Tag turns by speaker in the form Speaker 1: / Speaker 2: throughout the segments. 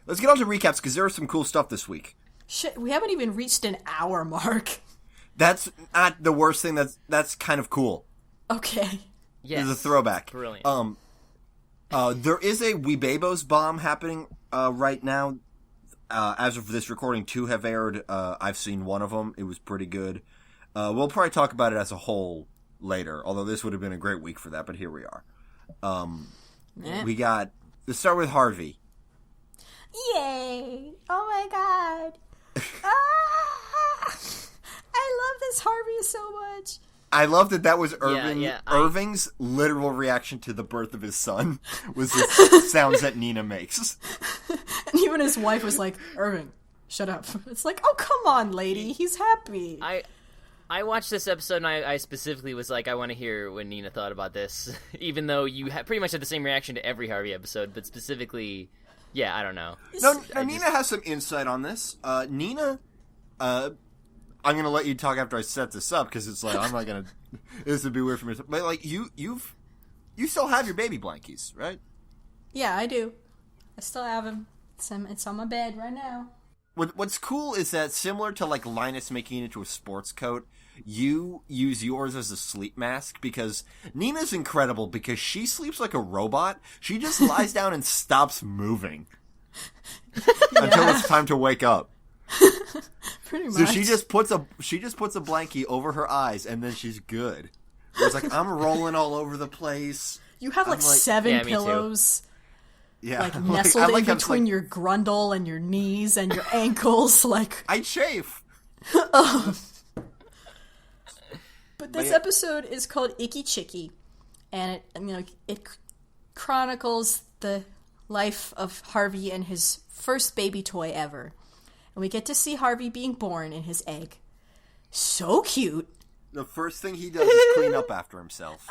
Speaker 1: let's get on to recaps, because there was some cool stuff this week.
Speaker 2: Shit, we haven't even reached an hour mark.
Speaker 1: That's not the worst thing. That's kind of cool.
Speaker 2: Okay.
Speaker 1: Yes. It's a throwback.
Speaker 3: Brilliant.
Speaker 1: There is a Weebabos bomb happening right now. As of this recording, 2 have aired. I've seen one of them. It was pretty good. We'll probably talk about it as a whole later, although this would have been a great week for that, but here we are. Let's start with Harvey.
Speaker 2: Yay! Oh my god! I love this Harvey so much.
Speaker 1: I love that was Irving's literal reaction to the birth of his son was the sounds that Nina makes.
Speaker 2: And even his wife was like, Irving, shut up. It's like, oh, come on, lady. He's happy.
Speaker 3: I watched this episode and I specifically was like, I want to hear what Nina thought about this. Even though you pretty much had the same reaction to every Harvey episode, but specifically, yeah, I don't know.
Speaker 1: Nina has some insight on this. Nina, I'm going to let you talk after I set this up, because it's like, I'm not going to, this would be weird for me. But, like, you still have your baby blankies, right?
Speaker 2: Yeah, I do. I still have them. It's on my bed right now.
Speaker 1: What's cool is that, similar to, like, Linus making it into a sports coat, you use yours as a sleep mask, because Nina's incredible, because she sleeps like a robot. She just lies down and stops moving until it's time to wake up.
Speaker 2: Pretty much.
Speaker 1: So she just puts a blankie over her eyes, and then she's good. It's like, I'm rolling all over the place.
Speaker 2: You have like 7 pillows.
Speaker 1: Yeah,
Speaker 2: like nestled in between your grundle and your knees and your ankles. Like
Speaker 1: I chafe.
Speaker 2: But this episode is called Icky Chicky, and it chronicles the life of Harvey and his first baby toy ever. And we get to see Harvey being born in his egg. So cute.
Speaker 1: The first thing he does is clean up after himself.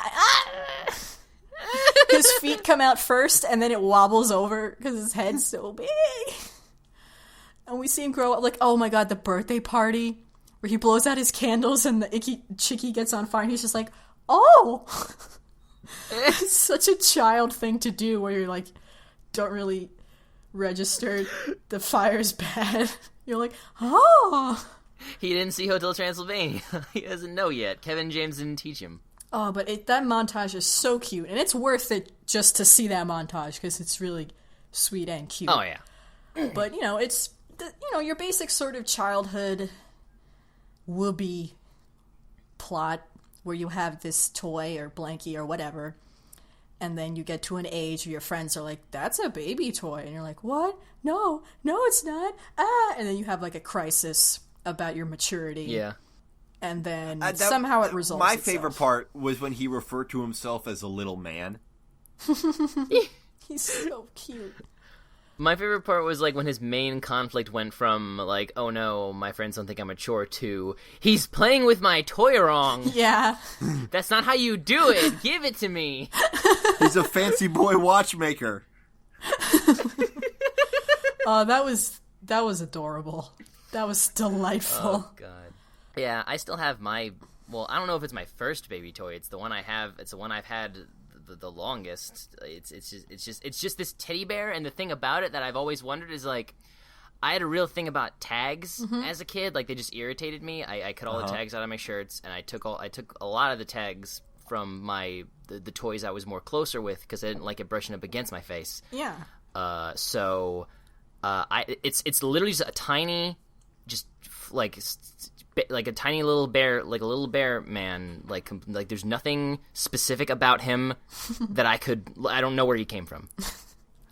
Speaker 2: His feet come out first, and then it wobbles over because his head's so big. And we see him grow up. Like, oh my god, the birthday party where he blows out his candles and the Icky Chicky gets on fire. And he's just like, oh! It's such a child thing to do where you're like, don't really register the fire's bad. You're like, oh!
Speaker 3: He didn't see Hotel Transylvania. He doesn't know yet. Kevin James didn't teach him.
Speaker 2: Oh, but that montage is so cute. And it's worth it just to see that montage because it's really sweet and cute.
Speaker 3: Oh, yeah.
Speaker 2: But, it's, your basic sort of childhood whoopee plot where you have this toy or blankie or whatever. And then you get to an age where your friends are like, that's a baby toy. And you're like, what? No, it's not. Ah! And then you have like a crisis about your maturity.
Speaker 3: Yeah.
Speaker 2: And then somehow it resolves
Speaker 1: My
Speaker 2: itself.
Speaker 1: favorite part was when he referred to himself as a little man.
Speaker 2: He's so cute.
Speaker 3: My favorite part was like when his main conflict went from like, oh no, my friends don't think I'm mature, to he's playing with my toy wrong.
Speaker 2: Yeah.
Speaker 3: That's not how you do it. Give it to me.
Speaker 1: He's a fancy boy watchmaker.
Speaker 2: Oh, that was adorable. That was delightful.
Speaker 3: Oh god. Yeah, I still have my. Well, I don't know if it's my first baby toy. It's the one I have. It's the one I've had the longest. It's just this teddy bear. And the thing about it that I've always wondered is like, I had a real thing about tags as a kid. Like they just irritated me. I cut all the tags out of my shirts, and I took a lot of the tags from the toys I was more closer with because I didn't like it brushing up against my face.
Speaker 2: Yeah.
Speaker 3: It's literally just a tiny, just like a tiny little bear, like a little bear man. Like there's nothing specific about him that I don't know where he came from.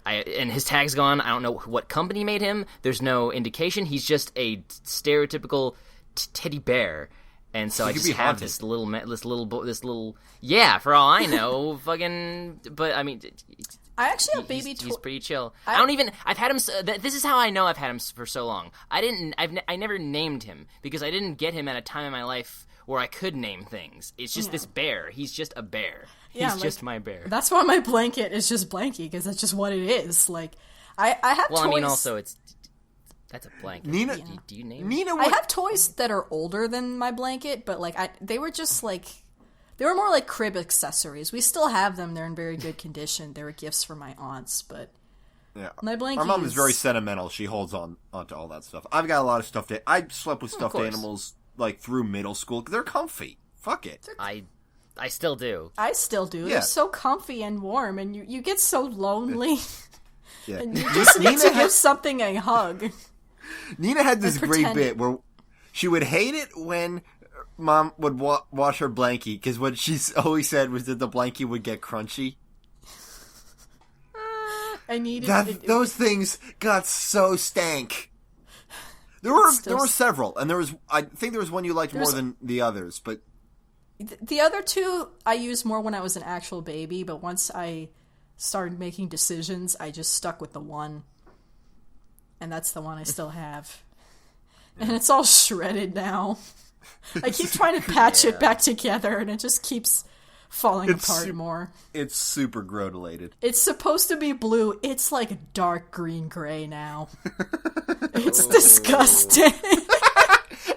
Speaker 3: And his tag's gone. I don't know what company made him. There's no indication. He's just a stereotypical teddy bear. And so I just have this little, yeah, for all I know, fucking, but I mean,
Speaker 2: I actually have baby toys.
Speaker 3: He's pretty chill. I've had him, this is how I know I've had him for so long. I never named him, because I didn't get him at a time in my life where I could name things. It's just this bear. He's just a bear. He's just my bear.
Speaker 2: That's why my blanket is just Blanky, because that's just what it is. Like, I have toys.
Speaker 3: Well, I mean, also, that's a blanket.
Speaker 1: Nina,
Speaker 3: do you name
Speaker 1: Nina?
Speaker 2: I have toys that are older than my blanket, but like they were just like, they were more like crib accessories. We still have them; they're in very good condition. They were gifts from my aunts, but
Speaker 1: Yeah.
Speaker 2: My blankie.
Speaker 1: Our mom is very sentimental. She holds on to all that stuff. I've got a lot of stuffed. I slept with stuffed animals like through middle school. They're comfy. Fuck it.
Speaker 3: I still do.
Speaker 2: I still do.
Speaker 1: Yeah.
Speaker 2: They're so comfy and warm, and you get so lonely.
Speaker 1: Yeah.
Speaker 2: And you just need to give something a hug.
Speaker 1: Nina had this great bit where she would hate it when Mom would wash her blankie, because what she always said was that the blankie would get crunchy.
Speaker 2: I needed
Speaker 1: those things got so stank. There were several, and I think there was one you liked more than the others, but
Speaker 2: the other two I used more when I was an actual baby, but once I started making decisions, I just stuck with the one. And that's the one I still have. And it's all shredded now. I keep trying to patch it back together, and it just keeps falling apart more.
Speaker 1: It's super grodulated.
Speaker 2: It's supposed to be blue. It's like a dark green-gray now. It's disgusting.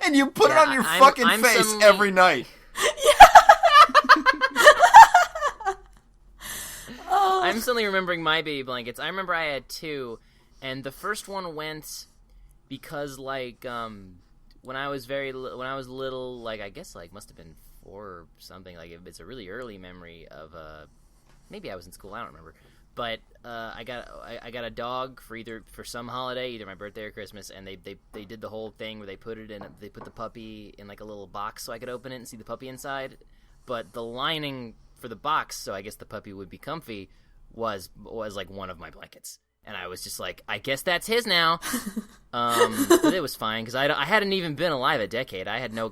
Speaker 1: And you put it on your fucking face
Speaker 3: suddenly...
Speaker 1: every night.
Speaker 3: I'm suddenly remembering my baby blankets. I remember I had two, and the first one went because, like, when I was little, like, I guess, like, must have been 4 or something. Like, it's a really early memory of, maybe I was in school, I don't remember. But I got a dog for some holiday, either my birthday or Christmas, and they did the whole thing where they put the puppy in like a little box so I could open it and see the puppy inside. But the lining for the box, so I guess the puppy would be comfy, was like one of my blankets, and I was just like, I guess that's his now. But it was fine because I hadn't even been alive a decade. I had no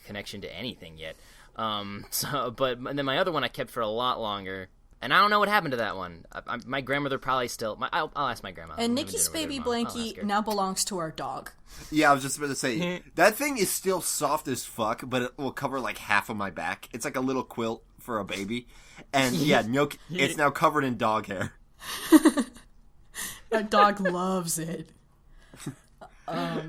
Speaker 3: connection to anything yet. And then my other one I kept for a lot longer. And I don't know what happened to that one. My grandmother probably still... I'll ask my grandma.
Speaker 2: And Nikki's baby blankie now belongs to our dog.
Speaker 1: Yeah, I was just about to say, that thing is still soft as fuck, but it will cover like half of my back. It's like a little quilt for a baby. And yeah, it's now covered in dog hair.
Speaker 2: Our dog loves it.
Speaker 1: I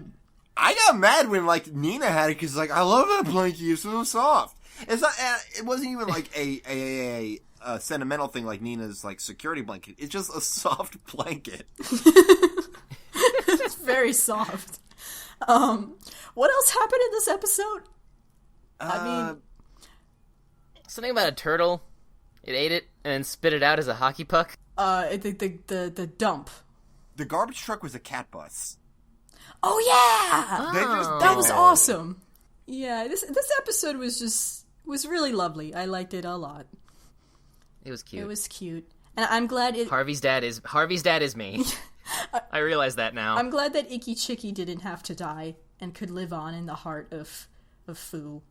Speaker 1: got mad when like Nina had it because like, I love that blankie. It's so soft. It's not. It wasn't even like a sentimental thing like Nina's like security blanket. It's just a soft blanket.
Speaker 2: It's very soft. What else happened in this episode? I mean,
Speaker 3: something about a turtle. It ate it and spit it out as a hockey puck.
Speaker 2: The dump.
Speaker 1: The garbage truck was a cat bus.
Speaker 2: Oh yeah, that was
Speaker 1: that.
Speaker 2: Awesome. Yeah, this episode was really lovely. I liked it a lot.
Speaker 3: It was cute.
Speaker 2: It was cute. And I'm glad
Speaker 3: Harvey's dad is me. I realize that now.
Speaker 2: I'm glad that Icky Chicky didn't have to die and could live on in the heart of Fu.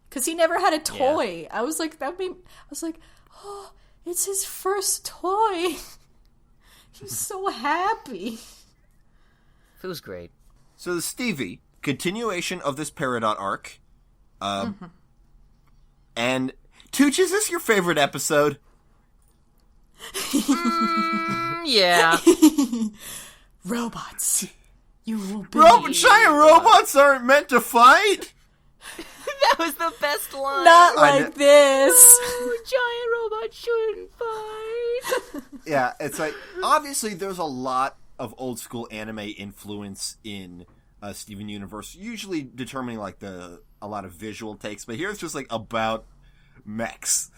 Speaker 2: Because he never had a toy. Yeah. I was like, oh, it's his first toy. He's so happy.
Speaker 3: Fu's great.
Speaker 1: So the Stevie, continuation of this Peridot arc. And Tooch, is this your favorite episode?
Speaker 3: Yeah.
Speaker 2: Robots. You will be.
Speaker 1: Giant robots aren't meant to fight.
Speaker 3: That was the best line.
Speaker 2: Not like this.
Speaker 3: No, giant robots shouldn't fight.
Speaker 1: Yeah, it's like, obviously there's a lot of old school anime influence in Steven Universe, usually determining like a lot of visual takes, but here it's just like about mechs.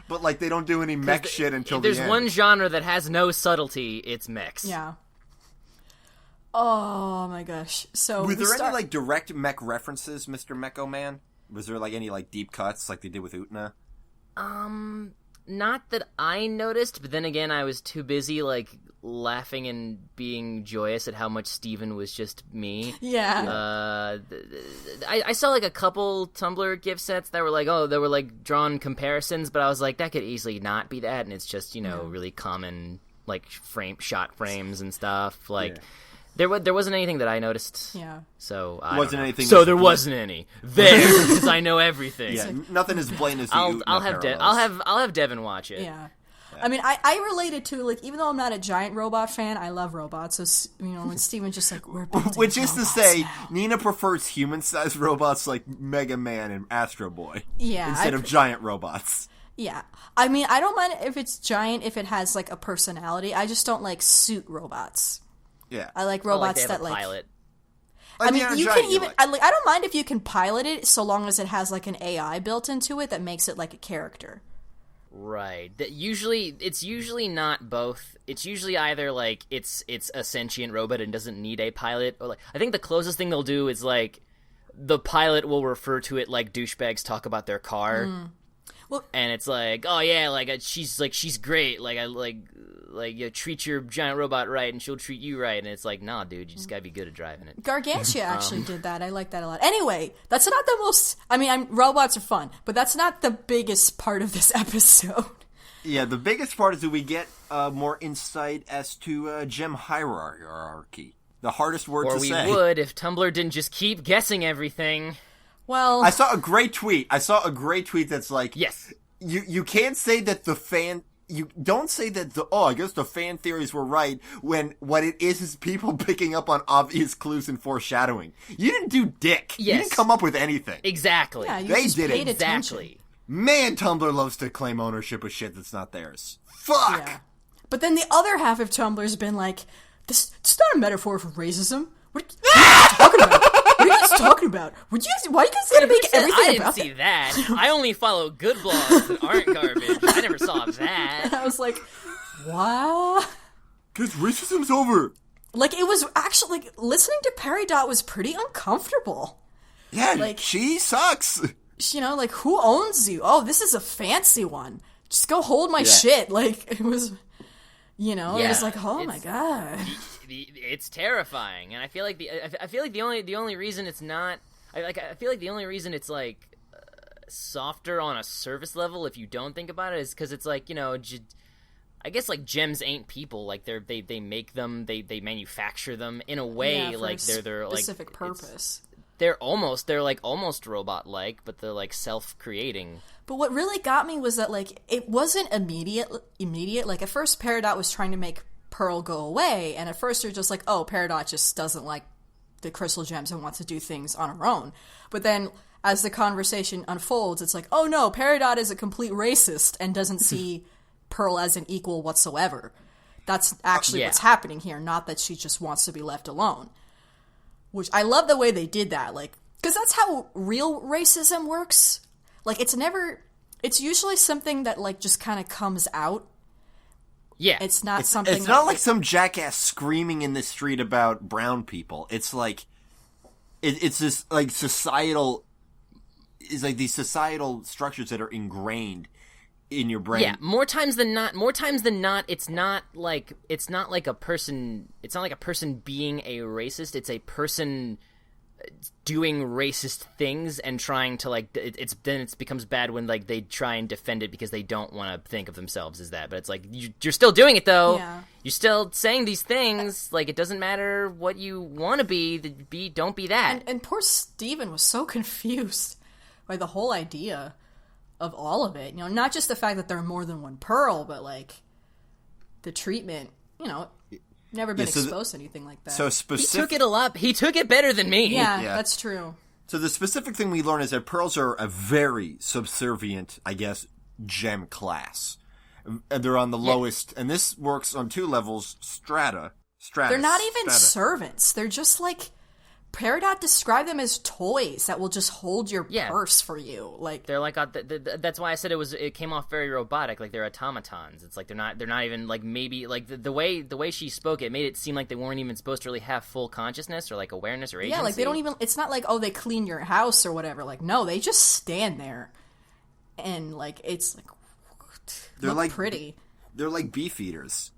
Speaker 1: But like they don't do any mech shit until the end.
Speaker 3: There's one genre that has no subtlety, it's mechs.
Speaker 2: Yeah. Oh my gosh. So
Speaker 1: were there any like direct mech references, Mr. Mecho Man? Was there like any like deep cuts like they did with Utna?
Speaker 3: Not that I noticed, but then again I was too busy like laughing and being joyous at how much Steven was just me.
Speaker 2: Yeah.
Speaker 3: I saw like a couple Tumblr gift sets that were like, they were like drawn comparisons, but I was like, that could easily not be that, and it's just, really common like shot frames and stuff. Like there wasn't anything that I noticed.
Speaker 2: Yeah.
Speaker 3: So
Speaker 1: wasn't anything.
Speaker 3: So there wasn't any there because I know everything.
Speaker 1: Yeah, nothing as blatant as the
Speaker 3: I'll have Devin watch it.
Speaker 2: Yeah. I mean, I related to, like, even though I'm not a giant robot fan, I love robots. So, when Steven's just like, we're building
Speaker 1: which is to say,
Speaker 2: now.
Speaker 1: Nina prefers human-sized robots like Mega Man and Astro Boy.
Speaker 2: Yeah.
Speaker 1: Instead of giant robots.
Speaker 2: Yeah. I mean, I don't mind if it's giant, if it has, like, a personality. I just don't like suit robots.
Speaker 1: Yeah.
Speaker 2: I like
Speaker 3: Or, like,
Speaker 2: robots
Speaker 3: they have
Speaker 2: that,
Speaker 3: a
Speaker 2: like...
Speaker 3: pilot.
Speaker 2: I mean, you can
Speaker 1: giant,
Speaker 2: even...
Speaker 1: like.
Speaker 2: I don't mind if you can pilot it, so long as it has, like, an AI built into it that makes it like a character.
Speaker 3: Right. It's usually not both. It's usually either, like, it's a sentient robot and doesn't need a pilot, or, like, I think the closest thing they'll do is, like, the pilot will refer to it like douchebags talk about their car.
Speaker 2: Well,
Speaker 3: And it's like, oh yeah, she's great. Like, you treat your giant robot right, and she'll treat you right. And it's like, nah, dude, you just gotta be good at driving it.
Speaker 2: Gargantia actually did that. I like that a lot. Anyway, that's not the most... I mean, robots are fun, but that's not the biggest part of this episode.
Speaker 1: Yeah, the biggest part is that we get more insight as to gem hierarchy. The hardest word to say.
Speaker 3: Or we would if Tumblr didn't just keep guessing everything.
Speaker 2: Well...
Speaker 1: I saw a great tweet that's like...
Speaker 3: Yes.
Speaker 1: You can't say that the fan... You don't say that I guess the fan theories were right, when what it is people picking up on obvious clues and foreshadowing. You didn't do dick.
Speaker 3: Yes.
Speaker 1: You didn't come up with anything.
Speaker 3: Exactly.
Speaker 2: Yeah, you
Speaker 1: They
Speaker 2: just
Speaker 1: did it.
Speaker 2: paid attention.
Speaker 3: Exactly.
Speaker 1: Man, Tumblr loves to claim ownership of shit that's not theirs. Fuck!
Speaker 2: Yeah. But then the other half of Tumblr's been like, this is not a metaphor for racism. What are you talking about? What are you guys talking about? Why are you guys gonna make everything
Speaker 3: I didn't
Speaker 2: about
Speaker 3: see that. I only follow good blogs that aren't garbage. I never saw that.
Speaker 2: I was like, what?
Speaker 1: Because racism's over.
Speaker 2: Like, it was actually, like, listening to Peridot was pretty uncomfortable.
Speaker 1: Yeah,
Speaker 2: Like-
Speaker 1: she sucks.
Speaker 2: You know, like, who owns you? Oh, this is a fancy one. Just go hold my shit. Like, it was, it was like, oh my god.
Speaker 3: It's terrifying, and I feel like the only reason it's not I feel like the only reason it's like softer on a surface level if you don't think about it is because it's like I guess like gems ain't people, like they make them, they manufacture them in a way,
Speaker 2: For
Speaker 3: like they're like
Speaker 2: specific purpose.
Speaker 3: They're almost robot like, but they're like self-creating.
Speaker 2: But what really got me was that, like, it wasn't immediate. Like, at first Peridot was trying to make Pearl go away, and at first you're just like, oh, Peridot just doesn't like the crystal gems and wants to do things on her own. But then as the conversation unfolds, it's like, oh no, Peridot is a complete racist and doesn't see Pearl as an equal whatsoever. That's actually what's happening here, not that she just wants to be left alone. Which I love the way they did that, like, because that's how real racism works. Like, it's usually something that, like, just kind of comes out.
Speaker 3: Yeah.
Speaker 2: It's not something...
Speaker 1: It's not like some jackass screaming in the street about brown people. It's like... It's this, like, societal... It's like these societal structures that are ingrained in your brain.
Speaker 3: Yeah, more times than not, it's not like a person being a racist. It's a person doing racist things and trying to, like, it becomes bad when, like, they try and defend it because they don't want to think of themselves as that. But it's like, you're still doing it, though.
Speaker 2: Yeah.
Speaker 3: You're still saying these things. Like, it doesn't matter what you want to be, don't be that.
Speaker 2: And poor Steven was so confused by the whole idea of all of it. Not just the fact that there are more than one Pearl, but, like, the treatment, never been exposed to anything like that.
Speaker 1: So
Speaker 3: He took it better than me.
Speaker 2: Yeah, that's true.
Speaker 1: So the specific thing we learn is that pearls are a very subservient, I guess, gem class. And they're on the lowest, and this works on two levels, stratus.
Speaker 2: They're not even servants. They're just, like, Peridot described them as toys that will just hold your purse for you. Like,
Speaker 3: they're like that's why I said it came off very robotic. Like, they're automatons. It's like they're not even, like, maybe like the way she spoke, it made it seem like they weren't even supposed to really have full consciousness or, like, awareness or agency.
Speaker 2: Yeah, like, they don't even. It's not like, oh, they clean your house or whatever. Like, no, they just stand there, and, like, it's like
Speaker 1: They're like
Speaker 2: pretty.
Speaker 1: They're like beef eaters.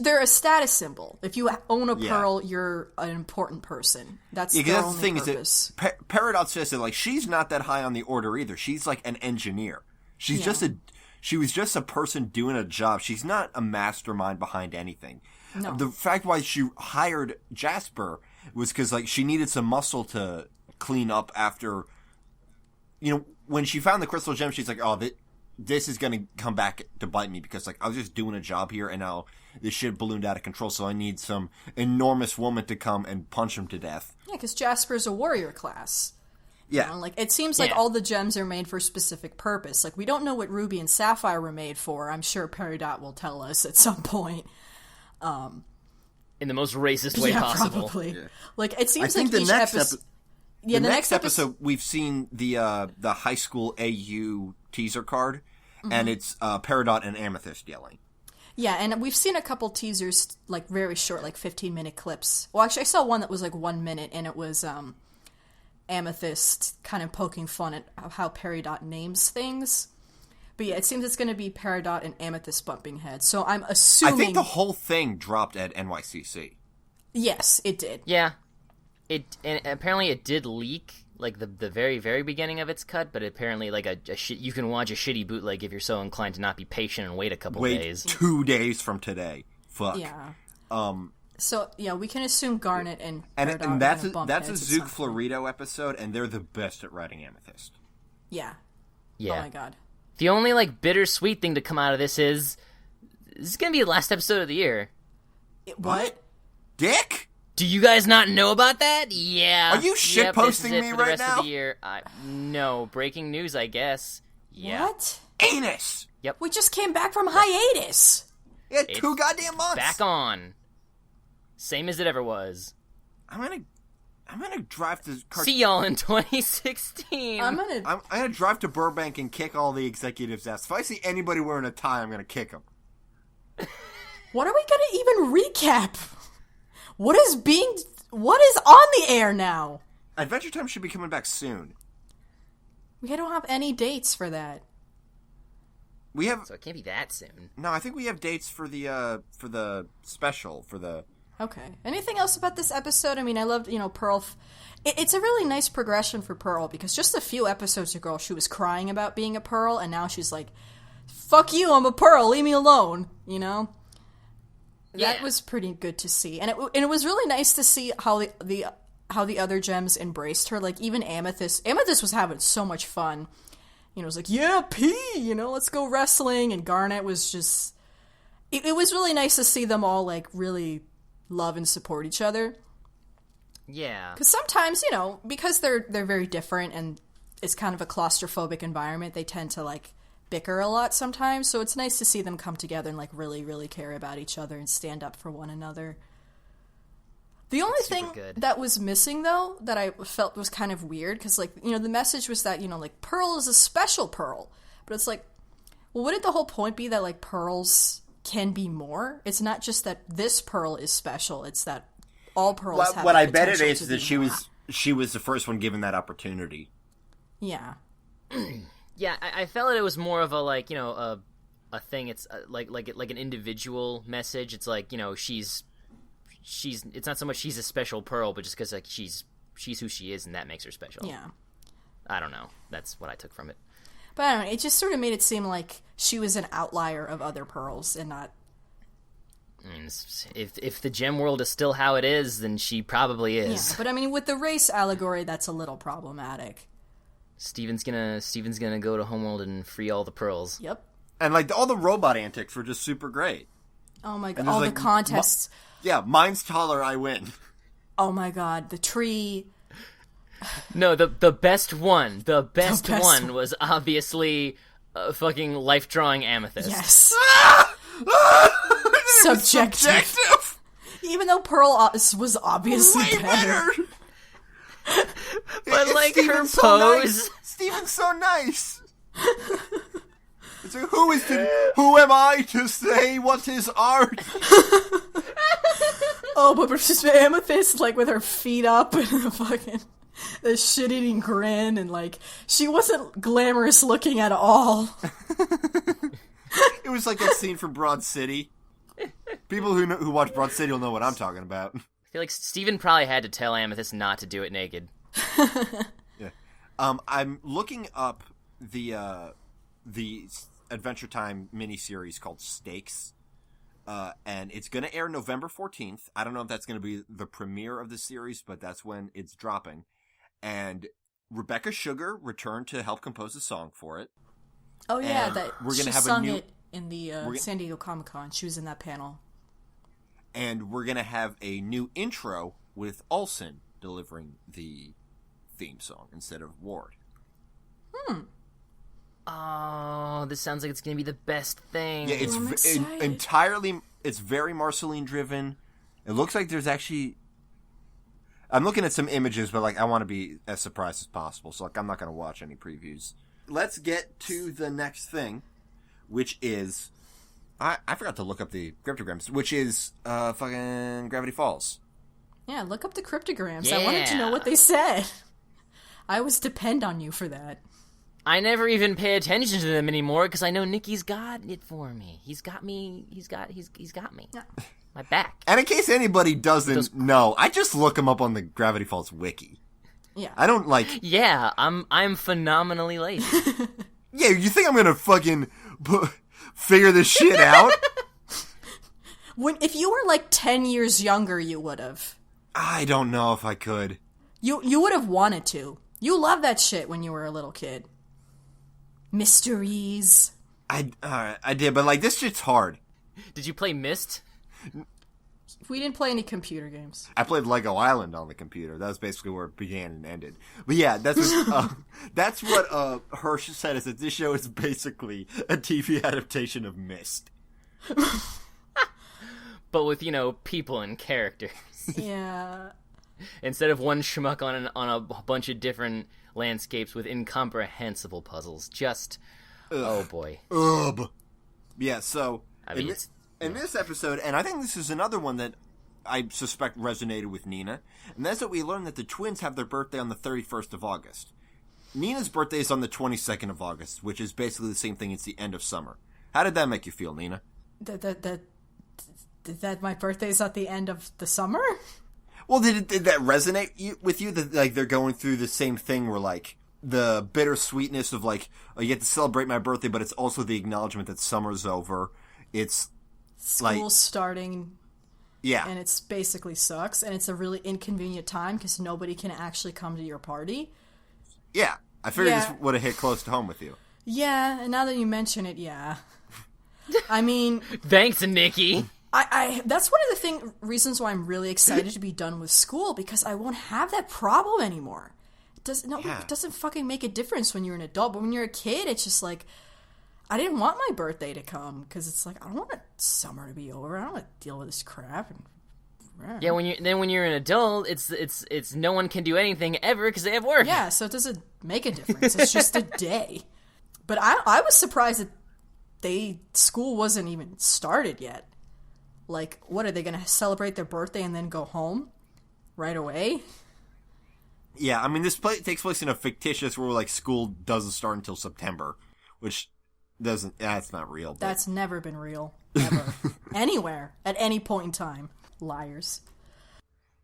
Speaker 2: They're a status symbol. If you own a pearl, you're an important person. That's their only
Speaker 1: thing
Speaker 2: purpose.
Speaker 1: is that Peridot says that, like, she's not that high on the order either. She's like an engineer. She was just a person doing a job. She's not a mastermind behind anything.
Speaker 2: No.
Speaker 1: The fact why she hired Jasper was because, like, she needed some muscle to clean up after, when she found the crystal gem, she's like, oh, this is going to come back to bite me because, like, I was just doing a job here and now this shit ballooned out of control, so I need some enormous woman to come and punch him to death.
Speaker 2: Yeah, because Jasper's a warrior class.
Speaker 1: Yeah.
Speaker 2: You know? Like, it seems like
Speaker 3: Yeah.
Speaker 2: all the gems are made for a specific purpose. Like, we don't know what Ruby and Sapphire were made for. I'm sure Peridot will tell us at some point.
Speaker 3: In the most racist way possible.
Speaker 2: Probably.
Speaker 1: Yeah.
Speaker 2: Like, it seems
Speaker 1: I think
Speaker 2: like
Speaker 1: the
Speaker 2: each
Speaker 1: next
Speaker 2: episode...
Speaker 1: the next episode, we've seen the high school AU teaser card, and it's Peridot and Amethyst yelling.
Speaker 2: Yeah, and we've seen a couple teasers, like, very short, like, 15-minute clips. Well, actually, I saw one that was, like, 1 minute, and it was Amethyst kind of poking fun at how Peridot names things. But yeah, it seems it's going to be Peridot and Amethyst bumping heads. So I'm assuming...
Speaker 1: I think the whole thing dropped at NYCC.
Speaker 2: Yes, it did.
Speaker 3: Yeah. And apparently it did leak, like, the very, very beginning of its cut, but apparently, like, you can watch a shitty bootleg if you're so inclined to not be patient and wait a couple days.
Speaker 1: 2 days from today. Fuck.
Speaker 2: Yeah. So, yeah, we can assume Garnet and Peridot
Speaker 1: And that's
Speaker 2: are gonna bump
Speaker 1: that's a
Speaker 2: heads at
Speaker 1: Zook
Speaker 2: some point.
Speaker 1: Florido episode, and they're the best at writing Amethyst.
Speaker 2: Yeah.
Speaker 3: Yeah.
Speaker 2: Oh my god.
Speaker 3: The only, like, bittersweet thing to come out of this is going to be the last episode of the year.
Speaker 2: What?
Speaker 1: Dick?
Speaker 3: Do you guys not know about that? Yeah.
Speaker 1: Are you shitposting me
Speaker 3: for the
Speaker 1: right
Speaker 3: rest
Speaker 1: now?
Speaker 3: Of the year. No, breaking news, I guess. Yeah.
Speaker 2: What?
Speaker 1: Anus!
Speaker 2: We just came back from hiatus.
Speaker 1: Yeah,
Speaker 3: It's
Speaker 1: 2 goddamn months.
Speaker 3: Back on. Same as it ever was.
Speaker 1: I'm gonna drive to
Speaker 3: See y'all in 2016.
Speaker 2: I'm gonna
Speaker 1: drive to Burbank and kick all the executives' ass. If I see anybody wearing a tie, I'm gonna kick them.
Speaker 2: What are we gonna even recap? What is on the air now?
Speaker 1: Adventure Time should be coming back soon.
Speaker 2: We don't have any dates for that.
Speaker 1: We have
Speaker 3: So it can't be that soon.
Speaker 1: no. I think we have dates for the special for the.
Speaker 2: Okay. Anything else about this episode? I mean, I loved, Pearl. It's a really nice progression for Pearl, because just a few episodes ago, she was crying about being a Pearl, and now she's like, fuck you, I'm a Pearl, leave me alone, you know?
Speaker 3: Yeah.
Speaker 2: That was pretty good to see. And it was really nice to see how the other gems embraced her. Like, even Amethyst was having so much fun. It was like, yeah, P, let's go wrestling. And Garnet was just... It was really nice to see them all, like, really love and support each other.
Speaker 3: Yeah.
Speaker 2: Because sometimes, because they're very different and it's kind of a claustrophobic environment, they tend to, like, bicker a lot sometimes. So it's nice to see them come together and, like, really, really care about each other and stand up for one another. The only thing that was missing, though, that I felt was kind of weird, because, like, the message was that, like, Pearl is a special Pearl. But it's like, well, wouldn't the whole point be that, like, Pearls can be more? It's not just that this Pearl is special, it's that all Pearls have
Speaker 1: What
Speaker 2: the
Speaker 1: I bet it
Speaker 2: potential
Speaker 1: is
Speaker 2: to
Speaker 1: that
Speaker 2: be more.
Speaker 1: she was the first one given that opportunity.
Speaker 2: Yeah.
Speaker 3: Yeah, I felt it was more of a, like, a thing. It's like an individual message. It's like, she's it's not so much she's a special Pearl, but just because, like, she's who she is, and that makes her special.
Speaker 2: Yeah.
Speaker 3: I don't know. That's what I took from it.
Speaker 2: But I don't know, it just sort of made it seem like she was an outlier of other Pearls and not...
Speaker 3: I mean, if the gem world is still how it is, then she probably is.
Speaker 2: Yeah, but I mean, with the race allegory, that's a little problematic.
Speaker 3: Steven's gonna go to Homeworld and free all the pearls.
Speaker 2: Yep.
Speaker 1: And, like, all the robot antics were just super great.
Speaker 2: Oh my god,
Speaker 1: And there's,
Speaker 2: all
Speaker 1: like,
Speaker 2: the contests.
Speaker 1: Yeah, mine's taller, I win.
Speaker 2: Oh my god, the tree...
Speaker 3: No, the best one. The best
Speaker 2: best
Speaker 3: one
Speaker 2: one.
Speaker 3: was obviously fucking life drawing Amethyst.
Speaker 2: Yes. Subjective. Even though Pearl was obviously
Speaker 1: Way
Speaker 2: better.
Speaker 3: But, like, her
Speaker 1: Steven's so
Speaker 3: pose.
Speaker 1: nice. Steven's so nice. It's like, who am I to say what is art?
Speaker 2: Oh, but just Amethyst, like, with her feet up and the shit-eating grin, and, like, she wasn't glamorous looking at all.
Speaker 1: It was like that scene from Broad City. People who watch Broad City will know what I'm talking about.
Speaker 3: I feel like Steven probably had to tell Amethyst not to do it naked.
Speaker 1: Yeah. I'm looking up the Adventure Time miniseries called Stakes. And it's going to air November 14th. I don't know if that's going to be the premiere of the series, but that's when it's dropping. And Rebecca Sugar returned to help compose a song for it.
Speaker 2: Oh yeah,
Speaker 1: And
Speaker 2: that
Speaker 1: we're gonna
Speaker 2: she
Speaker 1: have a
Speaker 2: sung
Speaker 1: new-
Speaker 2: it in the San Diego Comic-Con. She was in that panel.
Speaker 1: And we're going to have a new intro with Olsen delivering the theme song instead of Ward.
Speaker 3: Oh, this sounds like it's gonna be the best thing.
Speaker 1: Yeah, it's it's very Marceline driven. It looks like there's actually... I'm looking at some images, but I want to be as surprised as possible, so I'm not going to watch any previews. Let's get to the next thing, which is... I forgot to look up the cryptograms, which is fucking Gravity Falls.
Speaker 2: Yeah, look up the cryptograms.
Speaker 3: Yeah.
Speaker 2: I wanted to know what they said. I always depend on you for that.
Speaker 3: I never even pay attention to them anymore because I know Nikki's got it for me. He's got me. He's got me.
Speaker 2: Yeah.
Speaker 3: My back.
Speaker 1: And in case anybody doesn't know, I just look them up on the Gravity Falls wiki.
Speaker 2: Yeah.
Speaker 1: I don't
Speaker 3: Yeah, I'm phenomenally lazy.
Speaker 1: Yeah, you think I'm gonna fucking figure this shit out?
Speaker 2: If you were 10 years younger, you would have.
Speaker 1: I don't know if I could.
Speaker 2: You would have wanted to. You loved that shit when you were a little kid. Mysteries.
Speaker 1: I did, but this shit's hard.
Speaker 3: Did you play Myst?
Speaker 2: We didn't play any computer games.
Speaker 1: I played Lego Island on the computer. That was basically where it began and ended. But yeah, that's what Hirsch said, is that this show is basically a TV adaptation of Myst.
Speaker 3: But with, people and characters.
Speaker 2: Yeah.
Speaker 3: Instead of one schmuck on a bunch of different landscapes with incomprehensible puzzles. Just, oh boy.
Speaker 1: Yeah, so...
Speaker 3: I mean,
Speaker 1: in this episode, and I think this is another one that I suspect resonated with Nina, and that's that we learned that the twins have their birthday on the 31st of August. Nina's birthday is on the 22nd of August, which is basically the same thing. It's the end of summer. How did that make you feel, Nina?
Speaker 2: That my birthday's at the end of the summer?
Speaker 1: Well, did that resonate with you? That they're going through the same thing where, the bittersweetness of, you get to celebrate my birthday, but it's also the acknowledgement that summer's over. It's...
Speaker 2: School's starting...
Speaker 1: Yeah.
Speaker 2: And it's basically sucks, and it's a really inconvenient time because nobody can actually come to your party.
Speaker 1: Yeah. I figured this would have hit close to home with you.
Speaker 2: Yeah, and now that you mention it, yeah. I mean...
Speaker 3: Thanks, Nikki!
Speaker 2: That's one of the reasons why I'm really excited to be done with school, because I won't have that problem anymore. It doesn't fucking make a difference when you're an adult, but when you're a kid, it's just I didn't want my birthday to come, because it's I don't want summer to be over. I don't want to deal with this crap.
Speaker 3: Yeah, when you're an adult, it's no one can do anything ever because they have work.
Speaker 2: Yeah, so it doesn't make a difference. It's just a day. But I was surprised that school wasn't even started yet. What, are they going to celebrate their birthday and then go home right away?
Speaker 1: Yeah, I mean, this takes place in a fictitious where, school doesn't start until September, which that's not real. But...
Speaker 2: That's never been real, ever. Anywhere, at any point in time. Liars.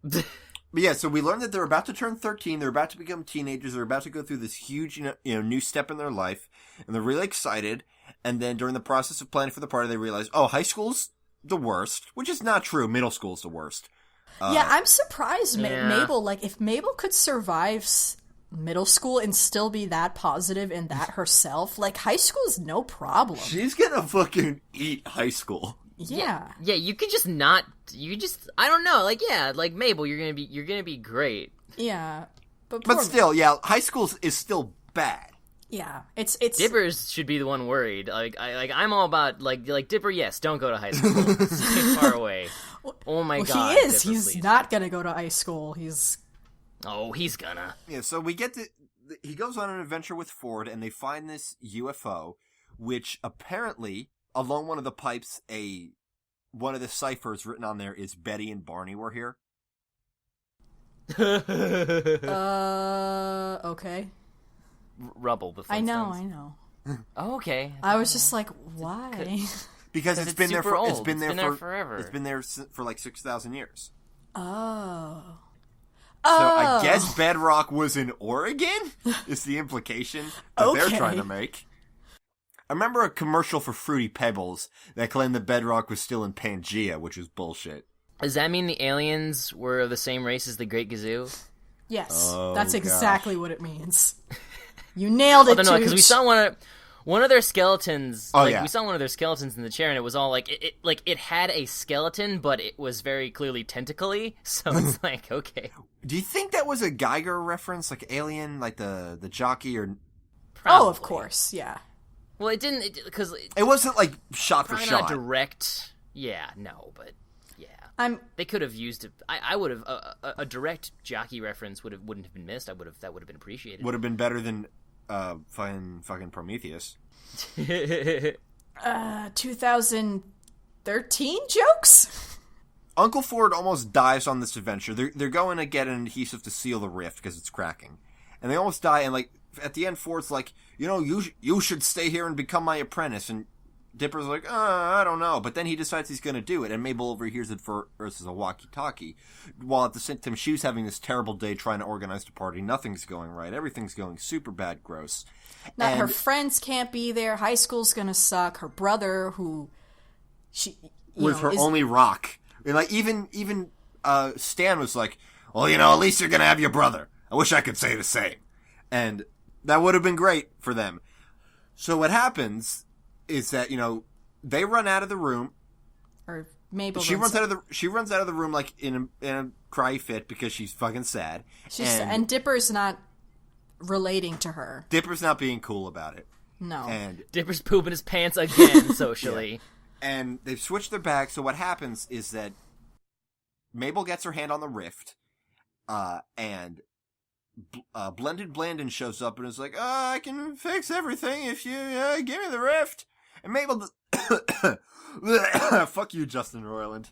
Speaker 1: But yeah, so we learned that they're about to turn 13, they're about to become teenagers, they're about to go through this huge, new step in their life, and they're really excited, and then during the process of planning for the party, they realize, high school's the worst, which is not true. Middle school's the worst.
Speaker 2: Yeah, I'm surprised Mabel, if Mabel could survive middle school and still be that positive in that herself, high school is no problem.
Speaker 1: She's gonna fucking eat high school.
Speaker 2: Yeah.
Speaker 3: Yeah, you could just not, I don't know, Mabel, you're gonna be great.
Speaker 2: Yeah. But
Speaker 1: still, yeah, high school is still bad.
Speaker 2: Yeah, it's
Speaker 3: Dippers should be the one worried. I'm all about Dipper. Yes, don't go to high school. Stay far away. Oh my god,
Speaker 2: he is.
Speaker 3: Dipper,
Speaker 2: he's
Speaker 3: please.
Speaker 2: Not gonna go to high school. He's
Speaker 3: gonna.
Speaker 1: Yeah. So we get he goes on an adventure with Ford, and they find this UFO, which apparently along one of the pipes, one of the ciphers written on there is Betty and Barney were here.
Speaker 2: Okay.
Speaker 3: Rubble. The
Speaker 2: I
Speaker 3: Flintstones.
Speaker 2: know.
Speaker 3: Oh, okay.
Speaker 2: I was just why?
Speaker 1: Because it's been there
Speaker 3: super
Speaker 1: for
Speaker 3: old. It's been there forever.
Speaker 1: It's been there for 6,000 years.
Speaker 2: Oh.
Speaker 1: So I guess Bedrock was in Oregon, is the implication that they're trying to make. I remember a commercial for Fruity Pebbles that claimed that Bedrock was still in Pangea, which was bullshit.
Speaker 3: Does that mean the aliens were the same race as the Great Gazoo?
Speaker 2: Yes, that's exactly what it means. You nailed it,
Speaker 3: no, because One of their skeletons,
Speaker 1: Oh,
Speaker 3: like,
Speaker 1: yeah.
Speaker 3: we saw one of their skeletons in the chair, and it was all, like, it had a skeleton, but it was very clearly tentacly, so it's like, okay.
Speaker 1: Do you think that was a Geiger reference, like Alien, like the jockey, or...
Speaker 3: Probably.
Speaker 2: Oh, of course, yeah.
Speaker 3: Well, it didn't, because...
Speaker 1: It wasn't, like, shot for
Speaker 3: Probably
Speaker 1: shot.
Speaker 3: not direct. Yeah, no, but yeah. They could have used it. I would have a direct jockey reference wouldn't have been missed. That would have been appreciated.
Speaker 1: Would have been better than fucking Prometheus.
Speaker 2: 2013 jokes?
Speaker 1: Uncle Ford almost dies on this adventure. They're going to get an adhesive to seal the rift because it's cracking, and they almost die. And like at the end, Ford's like, you should stay here and become my apprentice. And Dipper's like, I don't know. But then he decides he's going to do it, and Mabel overhears it versus a walkie-talkie. While at the same time, she's having this terrible day trying to organize the party. Nothing's going right. Everything's going super bad, gross.
Speaker 2: Her friends can't be there. High school's going to suck. Her brother, who
Speaker 1: was her only rock. And like even Stan was like, well, at least you're going to have your brother. I wish I could say the same. And that would have been great for them. So what happens is that, they run out of the room.
Speaker 2: Or Mabel.
Speaker 1: She runs out of the room like in a cry fit because she's fucking sad.
Speaker 2: And Dipper's not relating to her.
Speaker 1: Dipper's not being cool about it.
Speaker 2: No.
Speaker 1: And
Speaker 3: Dipper's pooping his pants again socially.
Speaker 1: Yeah. And they've switched their bags, so what happens is that Mabel gets her hand on the rift, and Blended Blandon shows up and is like, I can fix everything if you give me the rift. And Mabel... Fuck you, Justin Roiland.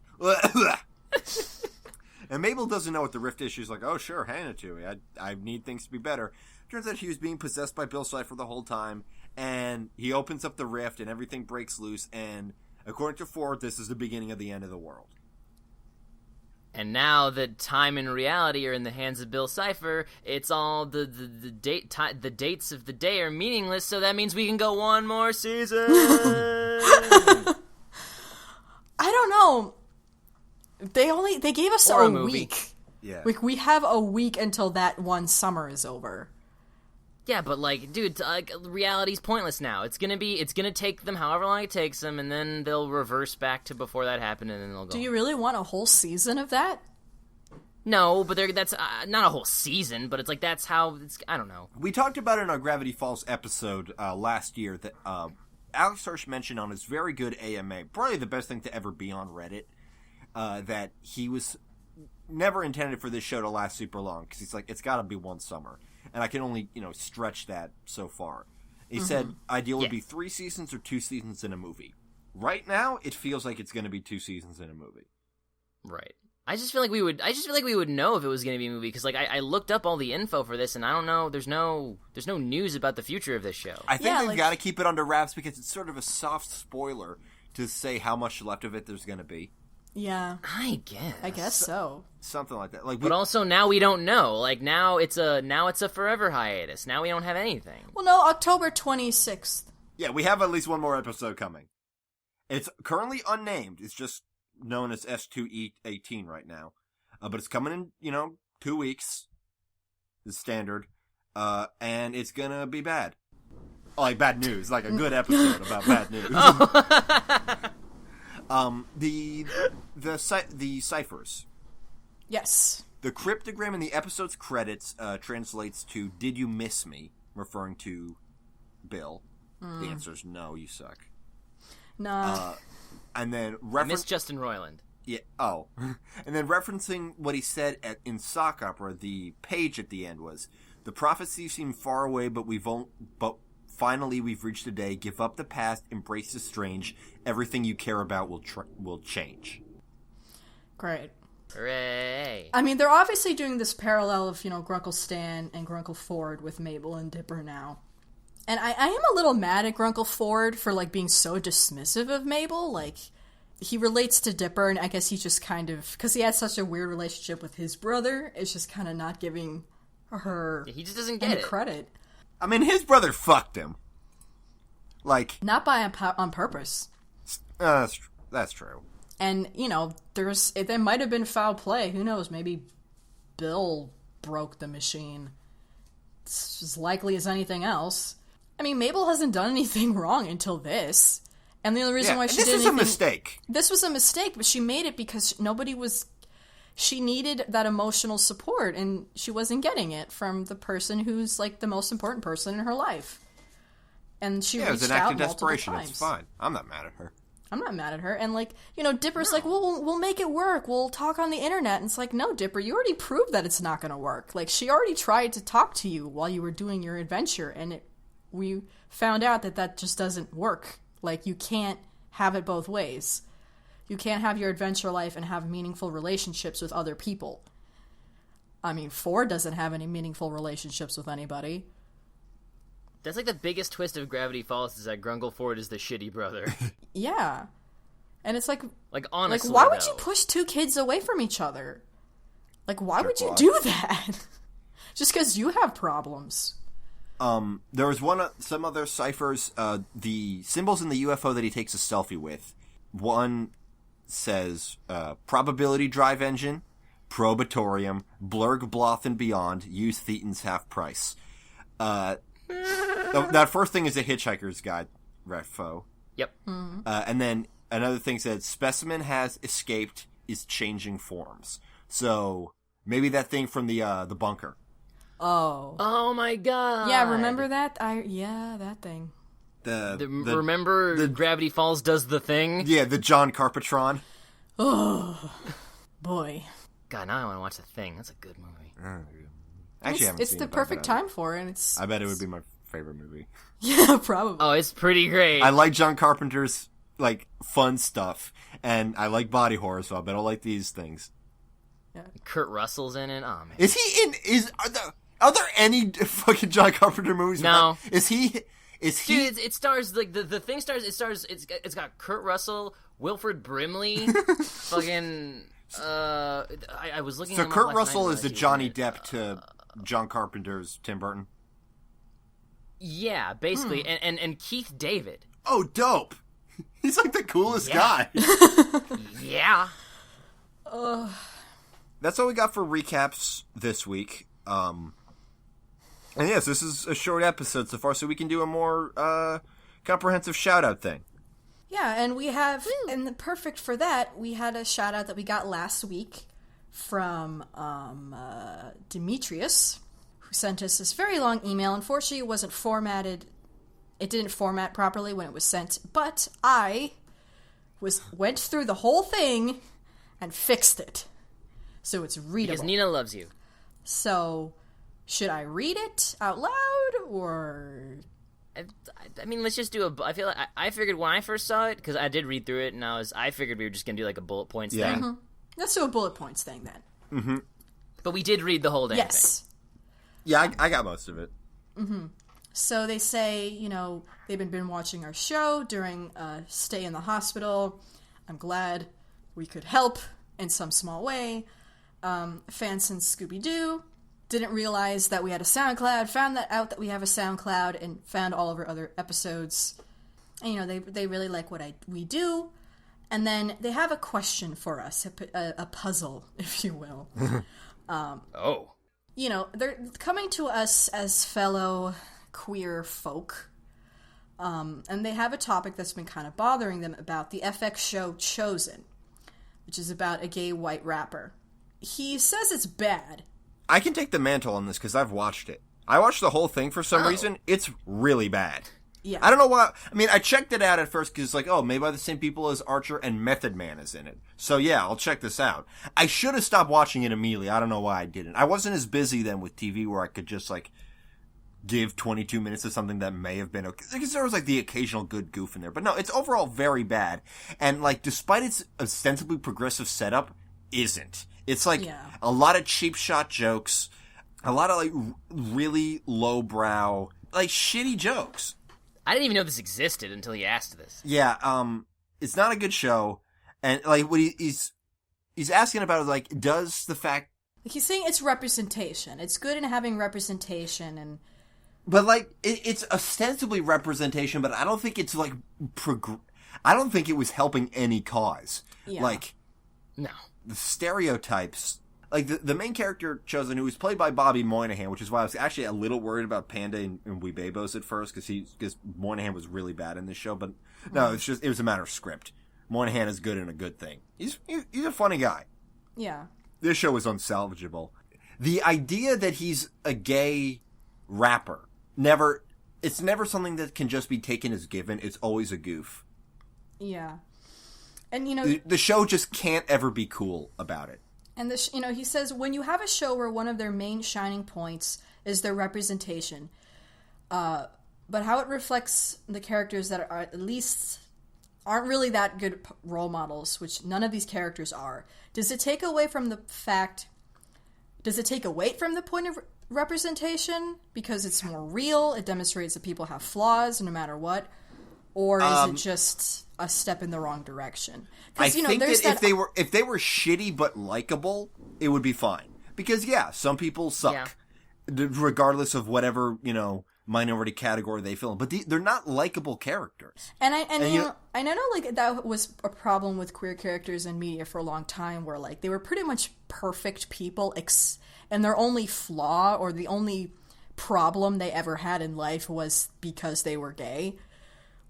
Speaker 1: And Mabel doesn't know what the rift is. She's like, oh, sure, hand it to me. I need things to be better. Turns out he was being possessed by Bill Cipher the whole time, and he opens up the rift, and everything breaks loose, and according to Ford, this is the beginning of the end of the world.
Speaker 3: And now that time and reality are in the hands of Bill Cipher, it's all the dates of the day are meaningless, so that means we can go one more season.
Speaker 2: I don't know. They gave us
Speaker 3: Or
Speaker 2: a
Speaker 3: movie.
Speaker 2: week.
Speaker 1: Yeah.
Speaker 2: We have a week until that one summer is over.
Speaker 3: Yeah, but like, dude, reality's pointless now. It's gonna take them however long it takes them, and then they'll reverse back to before that happened, and then they'll go.
Speaker 2: Do you really want a whole season of that?
Speaker 3: No, but that's not a whole season. But it's like that's how it's. I don't know.
Speaker 1: We talked about it in our Gravity Falls episode last year that Alex Hirsch mentioned on his very good AMA, probably the best thing to ever be on Reddit, that he was never intended for this show to last super long because he's like, it's got to be one summer. And I can only, stretch that so far. He said ideal would be 3 seasons or 2 seasons in a movie. Right now, it feels like it's going to be 2 seasons in a movie.
Speaker 3: Right. I just feel like we would know if it was going to be a movie because, like, I looked up all the info for this, and I don't know. There's no news about the future of this show.
Speaker 1: I think they've got to keep it under wraps because it's sort of a soft spoiler to say how much left of it there's going to be.
Speaker 2: Yeah.
Speaker 3: I guess
Speaker 2: so.
Speaker 1: Something like that. Like,
Speaker 3: but also now we don't know. Like now it's a forever hiatus. Now we don't have anything.
Speaker 2: Well, no, October 26th.
Speaker 1: Yeah, we have at least one more episode coming. It's currently unnamed. It's just known as S2E18 right now. But it's coming in, 2 weeks. The standard. And it's gonna be bad. Like bad news. Like a good episode about bad news. The ciphers.
Speaker 2: Yes.
Speaker 1: The cryptogram in the episode's credits translates to "Did you miss me?" referring to Bill. The answer is no, you suck.
Speaker 2: Nah.
Speaker 1: And then
Speaker 3: Miss Justin Roiland.
Speaker 1: Yeah. Oh. And then referencing what he said in sock opera, the page at the end was, "The prophecies seem far away, but finally we've reached a day. Give up the past, embrace the strange. Everything you care about will change."
Speaker 2: Great.
Speaker 3: Hooray.
Speaker 2: I mean, they're obviously doing this parallel of, Grunkle Stan and Grunkle Ford with Mabel and Dipper now. And I am a little mad at Grunkle Ford for, being so dismissive of Mabel. He relates to Dipper, and I guess he's just kind of... Because he had such a weird relationship with his brother, it's just kind of not giving her
Speaker 3: he just doesn't get
Speaker 2: any
Speaker 3: it.
Speaker 2: credit.
Speaker 1: I mean, his brother fucked him.
Speaker 2: Not on purpose.
Speaker 1: That's true.
Speaker 2: And, there might have been foul play. Who knows? Maybe Bill broke the machine. It's as likely as anything else. I mean, Mabel hasn't done anything wrong until this. And the only reason why she did
Speaker 1: this was a mistake.
Speaker 2: This was a mistake, but she made it because she needed that emotional support, and she wasn't getting it from the person who's, like, the most important person in her life. And she reached out multiple times. It was an act of desperation.
Speaker 1: It's fine. I'm not mad at her.
Speaker 2: I'm not mad at her. And, like, you know, Dipper's like, well, we'll make it work. We'll talk on the internet. And it's like, no, Dipper, you already proved that it's not going to work. Like, she already tried to talk to you while you were doing your adventure, and we found out that just doesn't work. Like, you can't have it both ways. You can't have your adventure life and have meaningful relationships with other people. I mean, Ford doesn't have any meaningful relationships with anybody.
Speaker 3: That's like the biggest twist of Gravity Falls is that Grungle Ford is the shitty brother.
Speaker 2: Yeah. And it's like
Speaker 3: honestly,
Speaker 2: why would you push two kids away from each other? Like, why would you do that? Just because you have problems.
Speaker 1: There was some other ciphers, the symbols in the UFO that he takes a selfie with. One says, probability drive engine, probatorium, blurg bloth and beyond, use Thetans half price. That first thing is a Hitchhiker's Guide refo.
Speaker 3: Yep.
Speaker 2: Mm-hmm.
Speaker 1: And then another thing said, specimen has escaped, is changing forms. So, maybe that thing from the bunker.
Speaker 2: Oh
Speaker 3: my god.
Speaker 2: Yeah, remember that? That thing.
Speaker 3: Remember Gravity Falls does the thing?
Speaker 1: Yeah, the John Carpetron.
Speaker 2: Oh, boy.
Speaker 3: God, now I want to watch The Thing. That's a good movie.
Speaker 1: Actually, I haven't
Speaker 2: it's
Speaker 1: seen
Speaker 2: the
Speaker 1: it,
Speaker 2: perfect time for it.
Speaker 1: I bet it would be my favorite movie.
Speaker 2: Yeah, probably.
Speaker 3: Oh, it's pretty great.
Speaker 1: I like John Carpenter's, like, fun stuff, and I like body horror, so I bet I'll like these things.
Speaker 2: Yeah.
Speaker 3: Kurt Russell's in it. Oh, man.
Speaker 1: Is he in... Are there any fucking John Carpenter movies?
Speaker 3: No.
Speaker 1: Is he...
Speaker 3: Dude, it stars, like, the thing stars, it's got Kurt Russell, Wilford Brimley, fucking, I was looking at
Speaker 1: So Kurt Russell is the Johnny Depp to John Carpenter's Tim Burton?
Speaker 3: Yeah, basically, and Keith David.
Speaker 1: Oh, dope! He's like the coolest guy.
Speaker 3: Yeah.
Speaker 1: That's all we got for recaps this week. And yes, this is a short episode so far, so we can do a more comprehensive shout-out thing.
Speaker 2: Yeah, and we have, and perfect for that, we had a shout-out that we got last week from Demetrius, who sent us this very long email. Unfortunately, it wasn't formatted. It didn't format properly when it was sent, but I went through the whole thing and fixed it. So it's readable.
Speaker 3: Because Nina loves you.
Speaker 2: So... should I read it out loud, or...
Speaker 3: I mean, let's just do I feel like I figured when I first saw it, because I did read through it, and I figured we were just going to do, like, a bullet points thing.
Speaker 2: Mm-hmm. Let's do a bullet points thing, then.
Speaker 1: Mm-hmm.
Speaker 3: But we did read the whole damn thing.
Speaker 1: Yeah, I got most of it.
Speaker 2: Mm-hmm. So they say, they've been watching our show during a stay in the hospital. I'm glad we could help in some small way. Fans since Scooby-Doo. Didn't realize that we had a SoundCloud, found out that we have a SoundCloud, and found all of our other episodes. And, they really like what we do. And then they have a question for us, a puzzle, if you will. They're coming to us as fellow queer folk. And they have a topic that's been kind of bothering them about the FX show Chosen, which is about a gay white rapper. He says it's bad.
Speaker 1: I can take the mantle on this because I've watched it. I watched the whole thing for some reason. It's really bad.
Speaker 2: Yeah.
Speaker 1: I don't know why. I mean, I checked it out at first because it's like, oh, maybe by the same people as Archer and Method Man is in it. So yeah, I'll check this out. I should have stopped watching it immediately. I don't know why I didn't. I wasn't as busy then with TV where I could just like give 22 minutes to something that may have been okay. Because there was like the occasional good goof in there. But no, it's overall very bad. And like, despite its ostensibly progressive setup, isn't. It's like a lot of cheap shot jokes, a lot of like really lowbrow, like shitty jokes.
Speaker 3: I didn't even know this existed until you asked this.
Speaker 1: Yeah, it's not a good show, and like what he's asking about is like, does the fact
Speaker 2: like he's saying it's representation. It's good in having representation, and
Speaker 1: but like it's ostensibly representation, but I don't think it's like I don't think it was helping any cause.
Speaker 2: Yeah.
Speaker 1: Like
Speaker 3: no.
Speaker 1: The stereotypes like the main character chosen, who was played by Bobby Moynihan, which is why I was actually a little worried about Panda and Weebabos at first, because Moynihan was really bad in this show. But no, it was a matter of script. Moynihan is good in a good thing. He's a funny guy.
Speaker 2: Yeah.
Speaker 1: This show is unsalvageable. The idea that he's a gay rapper it's never something that can just be taken as given. It's always a goof.
Speaker 2: Yeah. And,
Speaker 1: the show just can't ever be cool about it.
Speaker 2: And, he says, when you have a show where one of their main shining points is their representation, but how it reflects the characters that are at least aren't really that good role models, which none of these characters are, does it take away from the point of representation because it's more real, it demonstrates that people have flaws no matter what, or is it just a step in the wrong direction?
Speaker 1: I think that if they were shitty but likable, it would be fine. Because some people suck, regardless of whatever minority category they fill in. But they're not likable characters.
Speaker 2: And I know like that was a problem with queer characters in media for a long time, where like they were pretty much perfect people, and their only flaw or the only problem they ever had in life was because they were gay,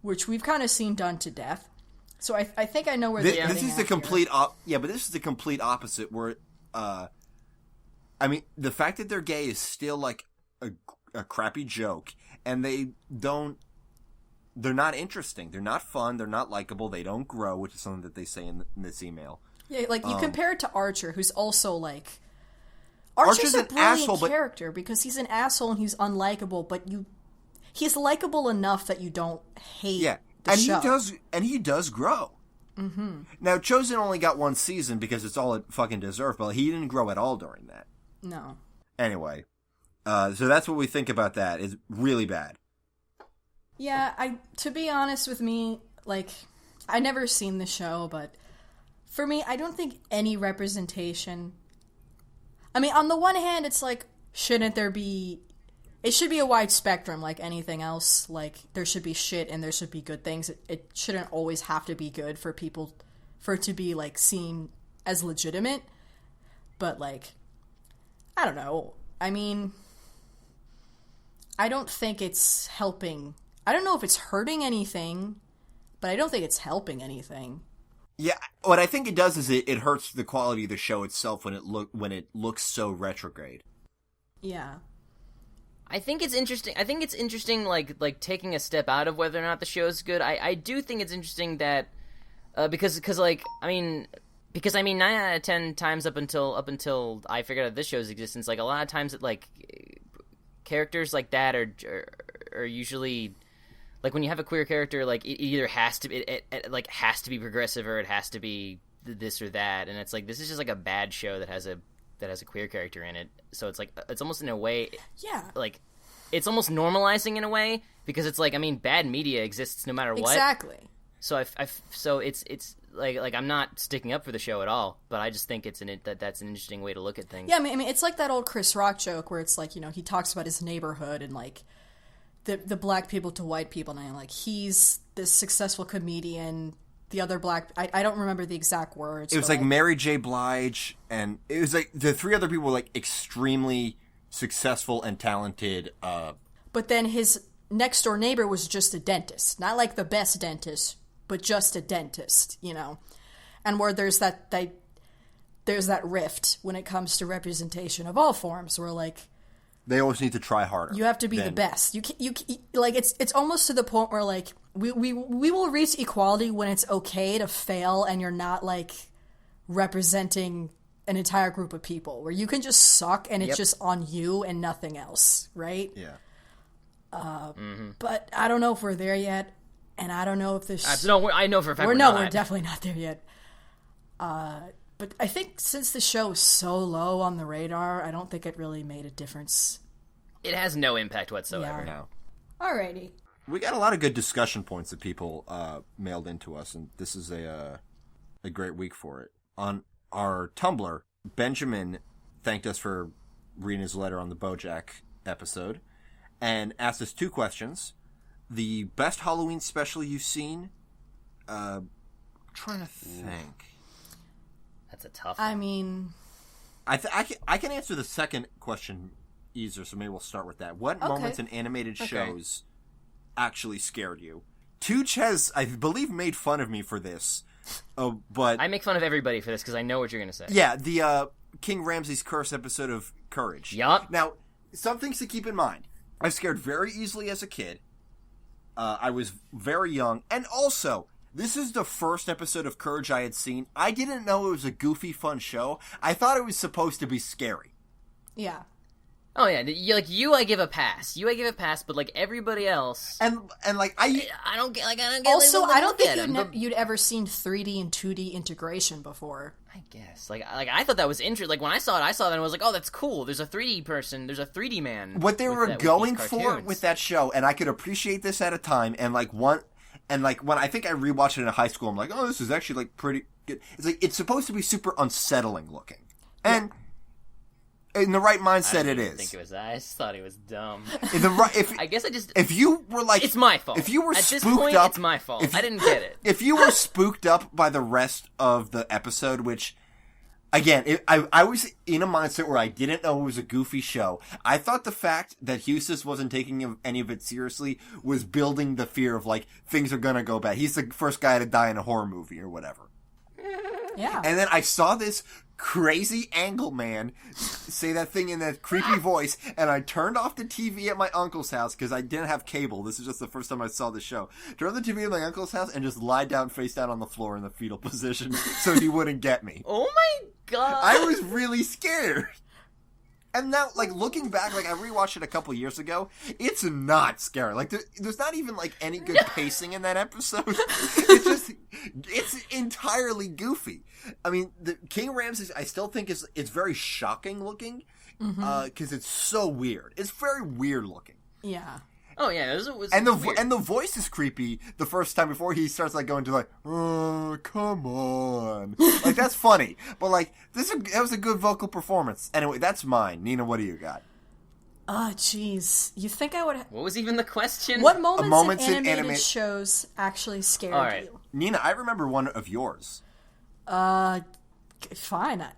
Speaker 2: which we've kind of seen done to death. So I think I know where
Speaker 1: this is the complete but this is the complete opposite. Where the fact that they're gay is still like a crappy joke, and they're not interesting. They're not fun. They're not likable. They don't grow, which is something that they say in this email. Yeah, like you compare it to Archer, who's also like Archer's a brilliant character because he's an asshole and he's unlikable, but he's likable enough that you don't hate the show. He does grow. Mm-hmm. Now, Chosen only got one season because it's all it fucking deserved, but he didn't grow at all during that.
Speaker 2: No.
Speaker 1: Anyway, so that's what we think about that. It's really bad.
Speaker 2: Yeah, to be honest with me, like, I never seen the show, but for me, I don't think any representation... I mean, on the one hand, it's like, shouldn't there be... It should be a wide spectrum like anything else. Like, there should be shit and there should be good things. It shouldn't always have to be good for it to be, like, seen as legitimate. But, like, I don't know. I mean, I don't think it's helping. I don't know if it's hurting anything, but I don't think it's helping anything.
Speaker 1: Yeah, what I think it does is it hurts the quality of the show itself when it looks so retrograde.
Speaker 2: Yeah.
Speaker 3: I think it's interesting, like taking a step out of whether or not the show is good. I do think it's interesting that because 9 out of 10 times up until I figured out this show's existence, like a lot of times like characters like that are usually. Like, when you have a queer character, like, it either has to be, it has to be progressive or it has to be this or that. And it's like, this is just, like, a bad show that has a queer character in it. So it's, like, it's almost in a way...
Speaker 2: Yeah.
Speaker 3: Like, it's almost normalizing in a way, because it's like, I mean, bad media exists no matter what.
Speaker 2: Exactly.
Speaker 3: So so it's like I'm not sticking up for the show at all, but I just think that's an interesting way to look at things.
Speaker 2: Yeah, I mean, it's like that old Chris Rock joke where it's like, he talks about his neighborhood and, like... The black people to white people, and like he's this successful comedian. The other black, I don't remember the exact words.
Speaker 1: It was like Mary J. Blige, and it was like the three other people were like extremely successful and talented.
Speaker 2: But then his next door neighbor was just a dentist, not like the best dentist, but just a dentist, And where there's that rift when it comes to representation of all forms, where like.
Speaker 1: They always need to try harder.
Speaker 2: You have to be the best. You like it's almost to the point where like we will reach equality when it's okay to fail and you're not like representing an entire group of people where you can just suck and it's just on you and nothing else, right?
Speaker 1: Yeah.
Speaker 2: But I don't know if we're there yet, and I don't know if this.
Speaker 3: No, I know for a fact we're not.
Speaker 2: We're definitely not there yet. But I think since the show is so low on the radar, I don't think it really made a difference.
Speaker 3: It has no impact whatsoever.
Speaker 1: No.
Speaker 2: Alrighty.
Speaker 1: We got a lot of good discussion points that people mailed into us, and this is a great week for it. On our Tumblr, Benjamin thanked us for reading his letter on the BoJack episode, and asked us 2 questions. The best Halloween special you've seen? Trying to think.
Speaker 3: That's a tough one.
Speaker 2: I mean...
Speaker 1: I can answer the second question easier, so maybe we'll start with that. What moments in animated shows actually scared you? Tooch has, I believe, made fun of me for this, but...
Speaker 3: I make fun of everybody for this because I know what you're going to say.
Speaker 1: Yeah, the King Ramses' Curse episode of Courage.
Speaker 3: Yup.
Speaker 1: Now, some things to keep in mind. I was scared very easily as a kid. I was very young. And also, this is the first episode of Courage I had seen. I didn't know it was a goofy, fun show. I thought it was supposed to be scary.
Speaker 2: Yeah.
Speaker 3: Oh yeah, I give a pass. But like everybody else,
Speaker 1: and like I
Speaker 3: don't get.
Speaker 2: Also, I don't think you'd ever seen 3D and 2D integration before.
Speaker 3: I guess I thought that was interesting. Like when I saw it and I was like, oh, that's cool. There's a 3D person. There's a 3D man.
Speaker 1: What they were going for with that show, and I could appreciate this at a time. And when I think I rewatched it in high school, I'm like, oh, this is actually like pretty good. It's like it's supposed to be super unsettling looking, and. In the right mindset, it is.
Speaker 3: I just thought he was dumb.
Speaker 1: If you were like,
Speaker 3: it's my fault.
Speaker 1: If you were
Speaker 3: at
Speaker 1: spooked
Speaker 3: this point,
Speaker 1: up,
Speaker 3: it's my fault. I didn't get it.
Speaker 1: If you were spooked up by the rest of the episode, which, again, I was in a mindset where I didn't know it was a goofy show. I thought the fact that Hustis wasn't taking any of it seriously was building the fear of like things are gonna go bad. He's the first guy to die in a horror movie or whatever.
Speaker 2: Yeah.
Speaker 1: And then I saw this crazy angle man say that thing in that creepy voice, and I turned off the TV at my uncle's house because I didn't have cable. This is just the first time I saw the show. Turned on the TV at my uncle's house and just lied down face down on the floor in the fetal position so he wouldn't get me.
Speaker 3: Oh my god.
Speaker 1: I was really scared. And now, like, looking back, like, I rewatched it a couple years ago, it's not scary. Like, there's not even, like, any good pacing in that episode. It's entirely goofy. I mean, the King Ramses, I still think it's very shocking looking, because it's so weird. It's very weird looking.
Speaker 2: Yeah.
Speaker 3: Oh yeah, it was
Speaker 1: and the voice is creepy the first time before he starts like going to like, oh come on, like that's funny, but like that was a good vocal performance. Anyway, that's mine. Nina, what do you got?
Speaker 2: Oh jeez, you think I would?
Speaker 3: What was even the question?
Speaker 2: What moments in animated shows actually scared you?
Speaker 1: Nina, I remember one of yours.
Speaker 2: Fine.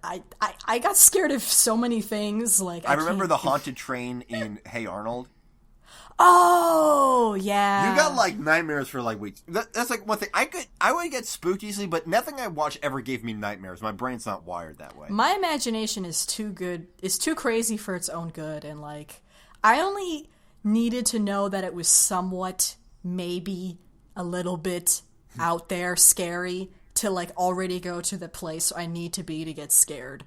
Speaker 2: I got scared of so many things. Like
Speaker 1: I remember the haunted train in Hey Arnold.
Speaker 2: Oh, yeah.
Speaker 1: You got, like, nightmares for, like, weeks. That's, like, one thing. I would get spooked easily, but nothing I watch ever gave me nightmares. My brain's not wired that way.
Speaker 2: My imagination is too good. It's too crazy for its own good. And, like, I only needed to know that it was somewhat, maybe, a little bit out there, scary, to, like, already go to the place I need to be to get scared.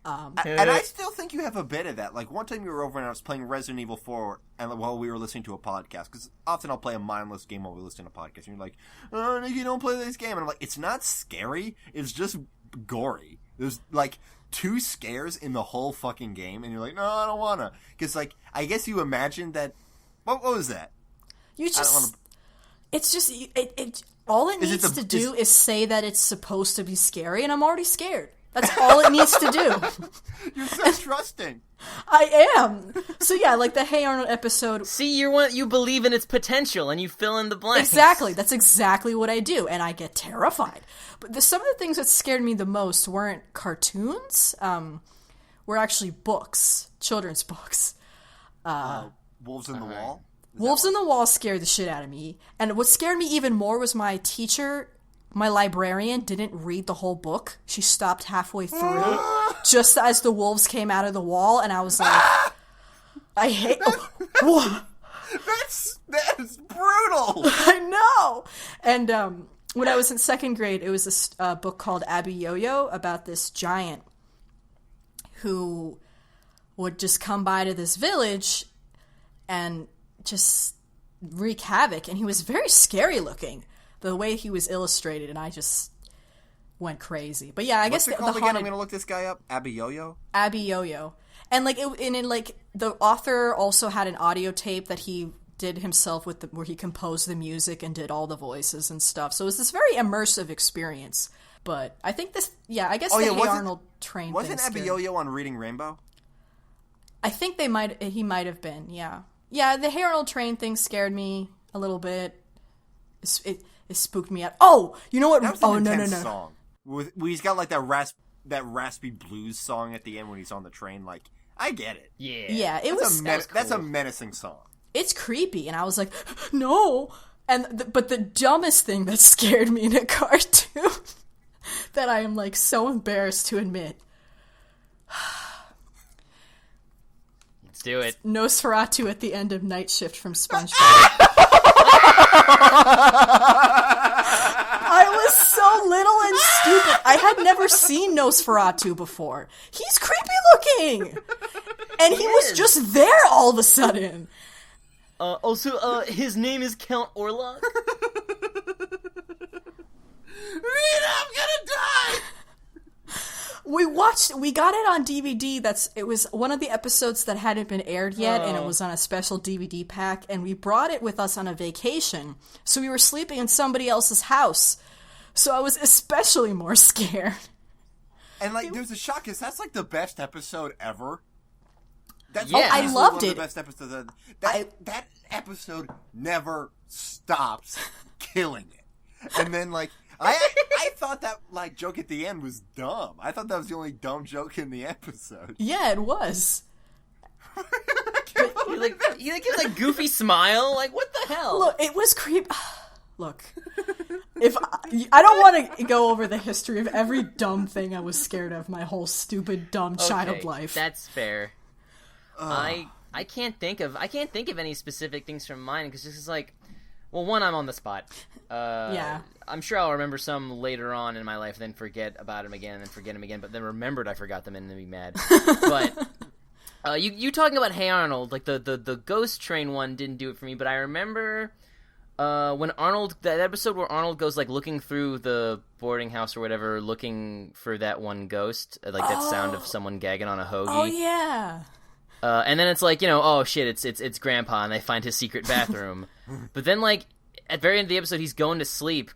Speaker 1: And I still think you have a bit of that. Like, one time you were over and I was playing Resident Evil 4 and while we were listening to a podcast, because often I'll play a mindless game while we listen to a podcast, and you're like, oh, Nikki, don't play this game. And I'm like, it's not scary, it's just gory. There's, like, 2 scares in the whole fucking game, and you're like, no, I don't wanna. Because, like, I guess you imagined that... What was that?
Speaker 2: You just... It's just... all it needs to do is say that it's supposed to be scary, and I'm already scared. That's all it needs to do.
Speaker 1: You're so trusting.
Speaker 2: I am. So yeah, like the Hey Arnold episode.
Speaker 3: See, you believe in its potential and you fill in the blanks.
Speaker 2: Exactly. That's exactly what I do, and I get terrified. But some of the things that scared me the most weren't cartoons. Were actually books, children's books.
Speaker 1: Wolves in the Wall.
Speaker 2: Wolves in the Wall scared the shit out of me, and what scared me even more was my teacher. My librarian didn't read the whole book. She stopped halfway through, just as the wolves came out of the wall, and I was like, I hate...
Speaker 1: That's brutal!
Speaker 2: I know! And when I was in 2nd grade, it was this book called Abby Yo-Yo about this giant who would just come by to this village and just wreak havoc, and he was very scary looking. The way he was illustrated, and I just went crazy. But yeah, I guess
Speaker 1: the haunted... again? I'm gonna look this guy up. Abby Yo-Yo?
Speaker 2: Abby Yo-Yo. And like, the author also had an audio tape that he did himself where he composed the music and did all the voices and stuff. So it was this very immersive experience. But I think I guess Hey Arnold train
Speaker 1: wasn't Abby Yo-Yo on Reading Rainbow?
Speaker 2: I think he might have been, yeah. Yeah, the Hey Arnold train thing scared me a little bit. It spooked me out. Oh, you know what?
Speaker 1: That was an intense song. He's got like that that raspy blues song at the end when he's on the train. Like, I get it.
Speaker 2: Yeah,
Speaker 1: That's a menacing song.
Speaker 2: It's creepy, and I was like, no. But the dumbest thing that scared me in a cartoon that I am like so embarrassed to admit.
Speaker 3: Let's do it.
Speaker 2: Nosferatu at the end of Night Shift from SpongeBob. I was so little and stupid. I had never seen Nosferatu before. He's creepy looking! And he was just there all of a sudden.
Speaker 3: Also, his name is Count Orlok.
Speaker 1: Rita, I'm gonna die!
Speaker 2: We got it on DVD. It was one of the episodes that hadn't been aired yet, and it was on a special DVD pack, and we brought it with us on a vacation. So we were sleeping in somebody else's house. So I was especially more scared.
Speaker 1: And, like, there's a shock, because that's, like, the best episode ever. That's
Speaker 2: I loved it.
Speaker 1: The best episode. That episode never stops killing it. And then, like, I thought that, like, joke at the end was dumb. I thought that was the only dumb joke in the episode.
Speaker 2: Yeah, it was.
Speaker 3: You give like goofy smile. Like, what the hell?
Speaker 2: Look, it was creep. Look, if I don't want to go over the history of every dumb thing I was scared of my whole stupid dumb child life.
Speaker 3: That's fair. I can't think of any specific things from mine because this is like, well, one, I'm on the spot.
Speaker 2: Yeah.
Speaker 3: I'm sure I'll remember some later on in my life, then forget about them again, and then forget them again, but then remembered I forgot them and then be mad. But you talking about Hey Arnold, like the Ghost Train one didn't do it for me, but I remember when Arnold, that episode where Arnold goes like looking through the boarding house or whatever, looking for that one ghost, like that sound of someone gagging on a hoagie.
Speaker 2: Oh yeah.
Speaker 3: And then it's like, you know, oh shit, it's Grandpa, and they find his secret bathroom. But then, like, at the very end of the episode, he's going to sleep.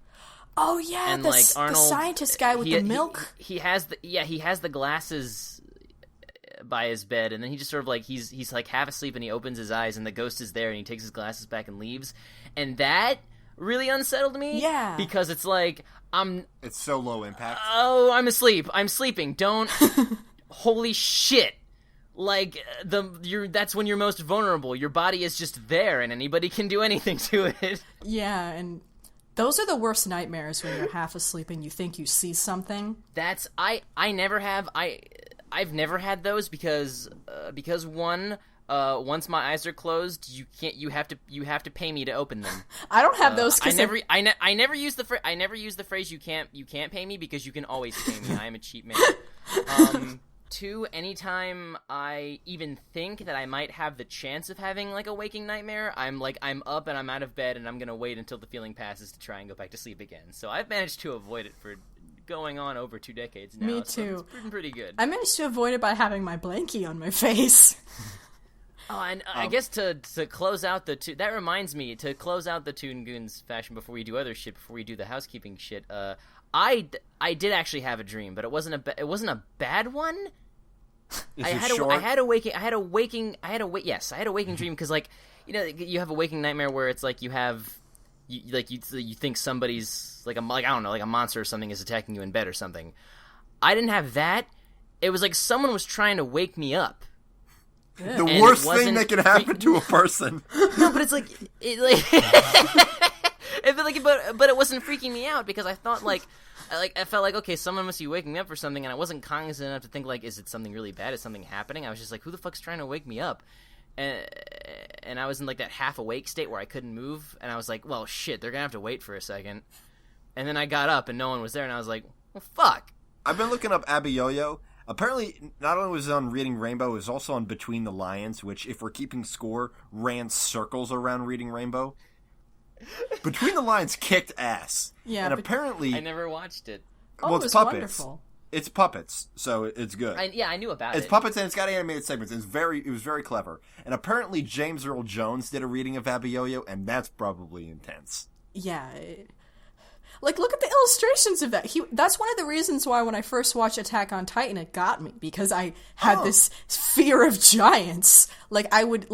Speaker 2: Oh yeah,
Speaker 3: and
Speaker 2: like
Speaker 3: Arnold,
Speaker 2: the scientist guy with the milk.
Speaker 3: He has the glasses by his bed, and then he just sort of like he's like half asleep, and he opens his eyes, and the ghost is there, and he takes his glasses back and leaves, and that really unsettled me.
Speaker 2: Yeah,
Speaker 3: because it's like
Speaker 1: it's so low impact.
Speaker 3: Oh, I'm asleep. I'm sleeping. Don't. Holy shit. Like, that's when you're most vulnerable. Your body is just there, and anybody can do anything to it.
Speaker 2: Yeah, and those are the worst nightmares when you're half asleep and you think you see something.
Speaker 3: I never have. I've never had those because one, once my eyes are closed, you have to pay me to open them.
Speaker 2: I don't have those because
Speaker 3: I never use the phrase you can't pay me because you can always pay me. I am a cheap man. Two, anytime I even think that I might have the chance of having, like, a waking nightmare, I'm up and I'm out of bed and I'm gonna wait until the feeling passes to try and go back to sleep again. So I've managed to avoid it for going on over 2 decades now.
Speaker 2: Me too.
Speaker 3: So it's pretty good.
Speaker 2: I managed to avoid it by having my blankie on my face.
Speaker 3: Oh, and I guess to close out that reminds me, to close out the Toon Goons fashion before we do other shit, before we do the housekeeping shit, I did actually have a dream, but it wasn't a bad one. I had a waking dream because, like, you know, you have a waking nightmare where it's like you think somebody's like I don't know, like a monster or something is attacking you in bed or something. I didn't have that. It was like someone was trying to wake me up.
Speaker 1: The worst thing that can happen to a person.
Speaker 3: No, but it's like but it wasn't freaking me out because I thought I felt like, okay, someone must be waking me up for something, and I wasn't cognizant enough to think, like, is it something really bad? Is something happening? I was just like, who the fuck's trying to wake me up? And I was in, like, that half-awake state where I couldn't move, and I was like, well, shit, they're gonna have to wait for a second. And then I got up, and no one was there, and I was like, well, fuck.
Speaker 1: I've been looking up Abby Yo-Yo. Apparently, not only was it on Reading Rainbow, it was also on Between the Lions, which, if we're keeping score, ran circles around Reading Rainbow. Between the Lions kicked ass.
Speaker 2: Yeah,
Speaker 1: and apparently
Speaker 3: I never watched it.
Speaker 2: Well,
Speaker 1: it's
Speaker 2: it was
Speaker 1: puppets.
Speaker 2: Wonderful.
Speaker 1: It's puppets, so it's good.
Speaker 3: I knew about it.
Speaker 1: It's puppets and it's got animated segments. It was very clever. And apparently James Earl Jones did a reading of Abby Yo-Yo, and that's probably intense.
Speaker 2: Yeah. Like, look at the illustrations of that. That's one of the reasons why when I first watched Attack on Titan, it got me. Because I had this fear of giants. Like, I would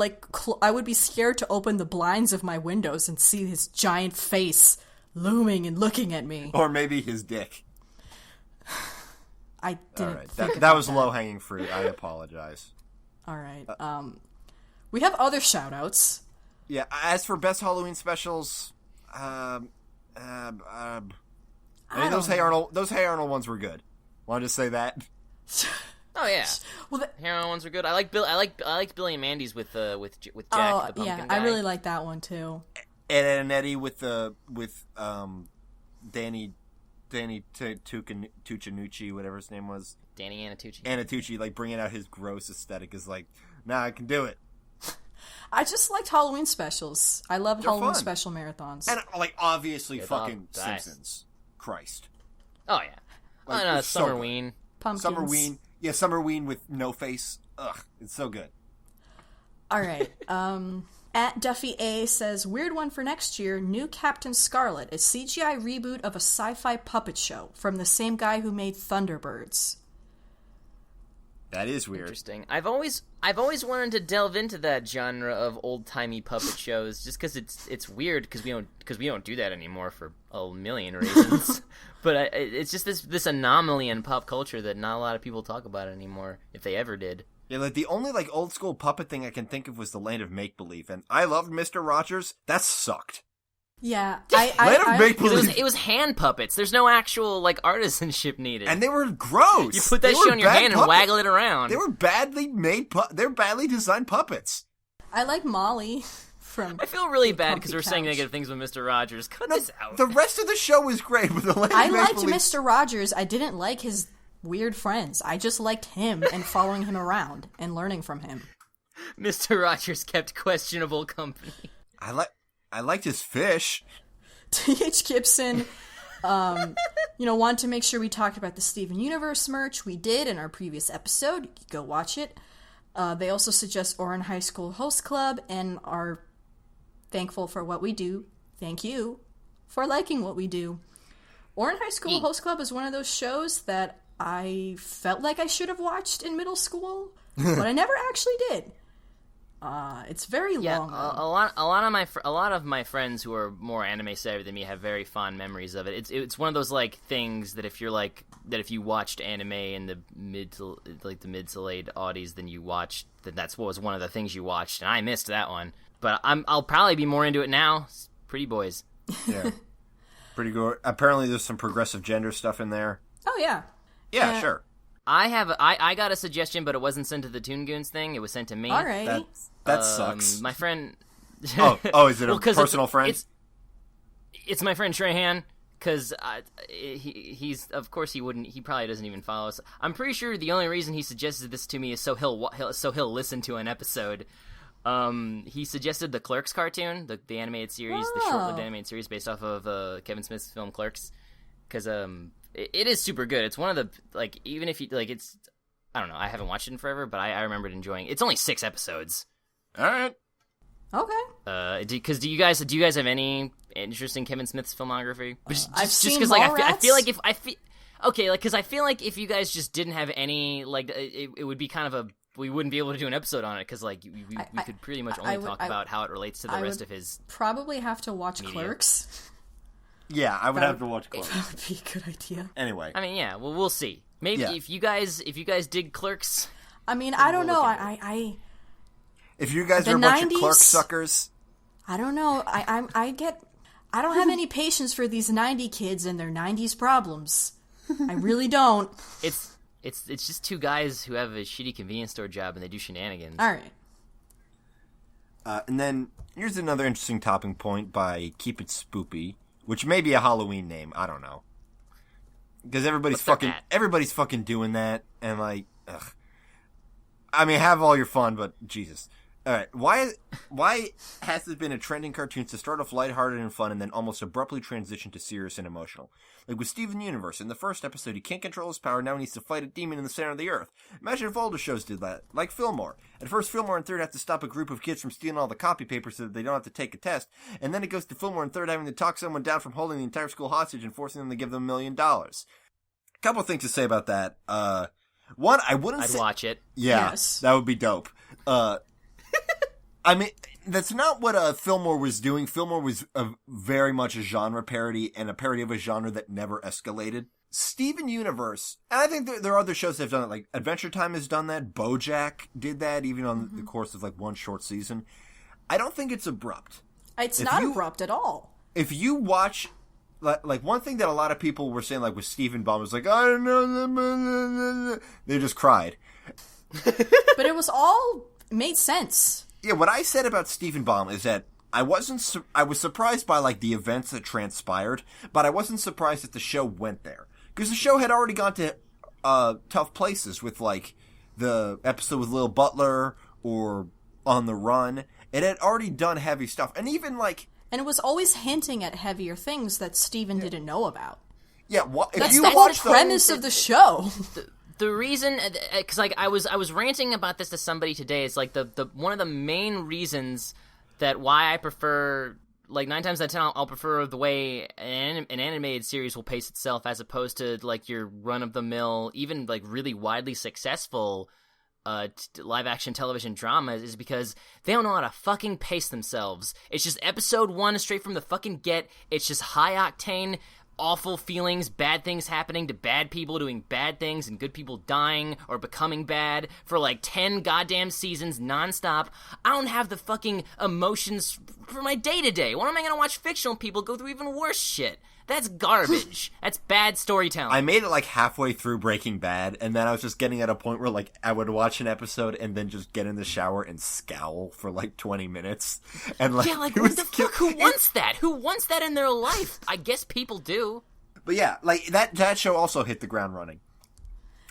Speaker 2: be scared to open the blinds of my windows and see his giant face looming and looking at me.
Speaker 1: Or maybe his dick.
Speaker 2: I didn't.
Speaker 1: All right.
Speaker 2: Think
Speaker 1: That was low hanging fruit. I apologize.
Speaker 2: All right. We have other shout outs.
Speaker 1: Yeah. As for best Halloween specials, I mean, those Hey Arnold ones were good. Wanted to say that.
Speaker 3: Oh yeah,
Speaker 2: Well,
Speaker 3: Hero ones are good. I like Billy and Mandy's with Jack. The pumpkin
Speaker 2: yeah,
Speaker 3: guy.
Speaker 2: I really like that one too.
Speaker 1: Ed, Ed and Eddie with Danny Tuccinucci, whatever his name was.
Speaker 3: Danny Anatucci.
Speaker 1: Anatucci, like bringing out his gross aesthetic is like, nah, I can do it.
Speaker 2: I just liked Halloween specials. I love
Speaker 1: They're
Speaker 2: Halloween
Speaker 1: fun.
Speaker 2: special marathons.
Speaker 1: And like obviously
Speaker 3: It's
Speaker 1: fucking
Speaker 3: all nice.
Speaker 1: Simpsons. Christ.
Speaker 3: Oh yeah.
Speaker 1: Like,
Speaker 3: Oh no,
Speaker 1: it's so good.
Speaker 3: Summerween.
Speaker 2: Pumpkins.
Speaker 1: Summerween. Yeah, Summerween with no face. Ugh, it's so good.
Speaker 2: All right. At Duffy A says, weird one for next year, new Captain Scarlet, a CGI reboot of a sci-fi puppet show from the same guy who made Thunderbirds.
Speaker 1: That is weird.
Speaker 3: Interesting. I've always wanted to delve into that genre of old timey puppet shows, just because it's weird because we don't do that anymore for a million reasons. But it's just this anomaly in pop culture that not a lot of people talk about anymore, if they ever did.
Speaker 1: Yeah, like the only like old school puppet thing I can think of was the Land of Make Believe, and I loved Mr. Rogers. That sucked.
Speaker 2: Yeah.
Speaker 1: Land of Make Believe,
Speaker 3: It was hand puppets. There's no actual like artisanship needed.
Speaker 1: and they were gross.
Speaker 3: You put that
Speaker 1: They
Speaker 3: shit
Speaker 1: were
Speaker 3: on your
Speaker 1: bad
Speaker 3: hand and
Speaker 1: puppets.
Speaker 3: waggle it around.
Speaker 1: They were badly made. They're badly designed puppets.
Speaker 2: I like Molly from...
Speaker 3: I feel really
Speaker 2: Big
Speaker 3: bad
Speaker 2: Comfy
Speaker 3: because we're saying
Speaker 2: Couch.
Speaker 3: negative things with Mr. Rogers. Cut this out.
Speaker 1: The rest of the show was great, but the Land
Speaker 2: I
Speaker 1: of Make
Speaker 2: liked
Speaker 1: Believe.
Speaker 2: Mr. Rogers. I didn't like his weird friends. I just liked him and following him around and learning from him.
Speaker 3: Mr. Rogers kept questionable company.
Speaker 1: I liked his fish.
Speaker 2: T.H. Gibson, wanted to make sure we talked about the Steven Universe merch. We did in our previous episode. You can go watch it. They also suggest Oran High School Host Club and are thankful for what we do. Thank you for liking what we do. Oran High School Host Club is one of those shows that I felt like I should have watched in middle school, but I never actually did. It's very long.
Speaker 3: A lot of my friends who are more anime savvy than me have very fond memories of it. It's one of those like things that if you watched anime in the mid to late aughties, then that's what was one of the things you watched, and I missed that one. But I'll probably be more into it now. It's Pretty Boys.
Speaker 1: Yeah, pretty good. Apparently, there's some progressive gender stuff in there.
Speaker 2: Oh yeah.
Speaker 1: Yeah, sure.
Speaker 3: I got a suggestion, but it wasn't sent to the Toon Goons thing. It was sent to me.
Speaker 2: Alrighty.
Speaker 1: That sucks.
Speaker 3: My friend.
Speaker 1: Oh, is it a
Speaker 3: 'cause
Speaker 1: personal friend?
Speaker 3: It's my friend Trahan, because he's of course he probably doesn't even follow us. I'm pretty sure the only reason he suggested this to me is so he'll listen to an episode. He suggested the Clerks cartoon, the animated series, the short-lived animated series based off of Kevin Smith's film Clerks, because it is super good. It's one of the even if you it's I don't know, I haven't watched it in forever, but I remembered enjoying it. It's only 6 episodes.
Speaker 1: All right.
Speaker 2: Okay.
Speaker 3: Because do you guys have any interest in Kevin Smith's filmography?
Speaker 2: I've seen
Speaker 3: because
Speaker 2: Mallrats.
Speaker 3: I feel like if you guys just didn't have any it would be kind of we wouldn't be able to do an episode on it because we could pretty much only talk about how it relates to the rest of his.
Speaker 2: Probably have to watch
Speaker 3: media.
Speaker 2: Clerks.
Speaker 1: Yeah, I would have to watch Clerks.
Speaker 2: That would be a good idea.
Speaker 1: Anyway.
Speaker 3: I mean, yeah, well, we'll see. Maybe if you guys dig Clerks.
Speaker 2: I mean, I don't know.
Speaker 1: If you guys
Speaker 2: The
Speaker 1: are a bunch
Speaker 2: 90s?
Speaker 1: of Clerk suckers,
Speaker 2: I don't know. I don't have any patience for these 90 kids and their 90s problems. I really don't.
Speaker 3: It's just two guys who have a shitty convenience store job and they do shenanigans.
Speaker 2: All right.
Speaker 1: and then here's another interesting topping point by Keep It Spoopy, which may be a Halloween name. I don't know. Because everybody's fucking doing that, and like, ugh. I mean, have all your fun, but Jesus. All right, why has this been a trending cartoon to start off lighthearted and fun and then almost abruptly transition to serious and emotional? Like with Steven Universe, in the first episode, he can't control his power, now he needs to fight a demon in the center of the earth. Imagine if older shows did that, like Fillmore. At first, Fillmore and Third have to stop a group of kids from stealing all the copy paper so that they don't have to take a test, and then it goes to Fillmore and Third having to talk someone down from holding the entire school hostage and forcing them to give them $1 million. Couple things to say about that. One, I'd
Speaker 3: watch it.
Speaker 1: Yeah,
Speaker 2: Yes.
Speaker 1: That would be dope. I mean, that's not what Fillmore was doing. Fillmore was very much a genre parody and a parody of a genre that never escalated. Steven Universe, and I think there are other shows that have done it, like Adventure Time has done that, BoJack did that, even on the course of like one short season. I don't think it's abrupt.
Speaker 2: It's not abrupt at all.
Speaker 1: If you watch, like one thing that a lot of people were saying, like with Stephen Baum, was like, I don't know, they just cried.
Speaker 2: But it was all made sense.
Speaker 1: Yeah, what I said about Stephen Baum is that I was surprised by like the events that transpired, but I wasn't surprised that the show went there. Because the show had already gone to tough places with, like, the episode with Lil Butler or On the Run. It had already done heavy stuff. And even, like...
Speaker 2: And it was always hinting at heavier things that Steven didn't know about.
Speaker 1: Yeah,
Speaker 2: that's the premise of the show.
Speaker 3: The reason... Because, like, I was ranting about this to somebody today. It's, like, the one of the main reasons that why I prefer... Like, 9 times out of 10, I'll prefer the way an animated series will pace itself as opposed to, like, your run-of-the-mill, even, like, really widely successful live-action television dramas, is because they don't know how to fucking pace themselves. It's just episode 1 straight from the fucking get. It's just high-octane, awful feelings, bad things happening to bad people doing bad things, and good people dying or becoming bad for like 10 goddamn seasons nonstop. I don't have the fucking emotions for my day-to-day. When am I gonna watch fictional people go through even worse shit? That's garbage. That's bad storytelling.
Speaker 1: I made it like halfway through Breaking Bad, and then I was just getting at a point where like I would watch an episode and then just get in the shower and scowl for like 20 minutes. And like,
Speaker 3: yeah, like what the fuck? Who wants that? Who wants that in their life? I guess people do.
Speaker 1: But yeah, like that show also hit the ground running.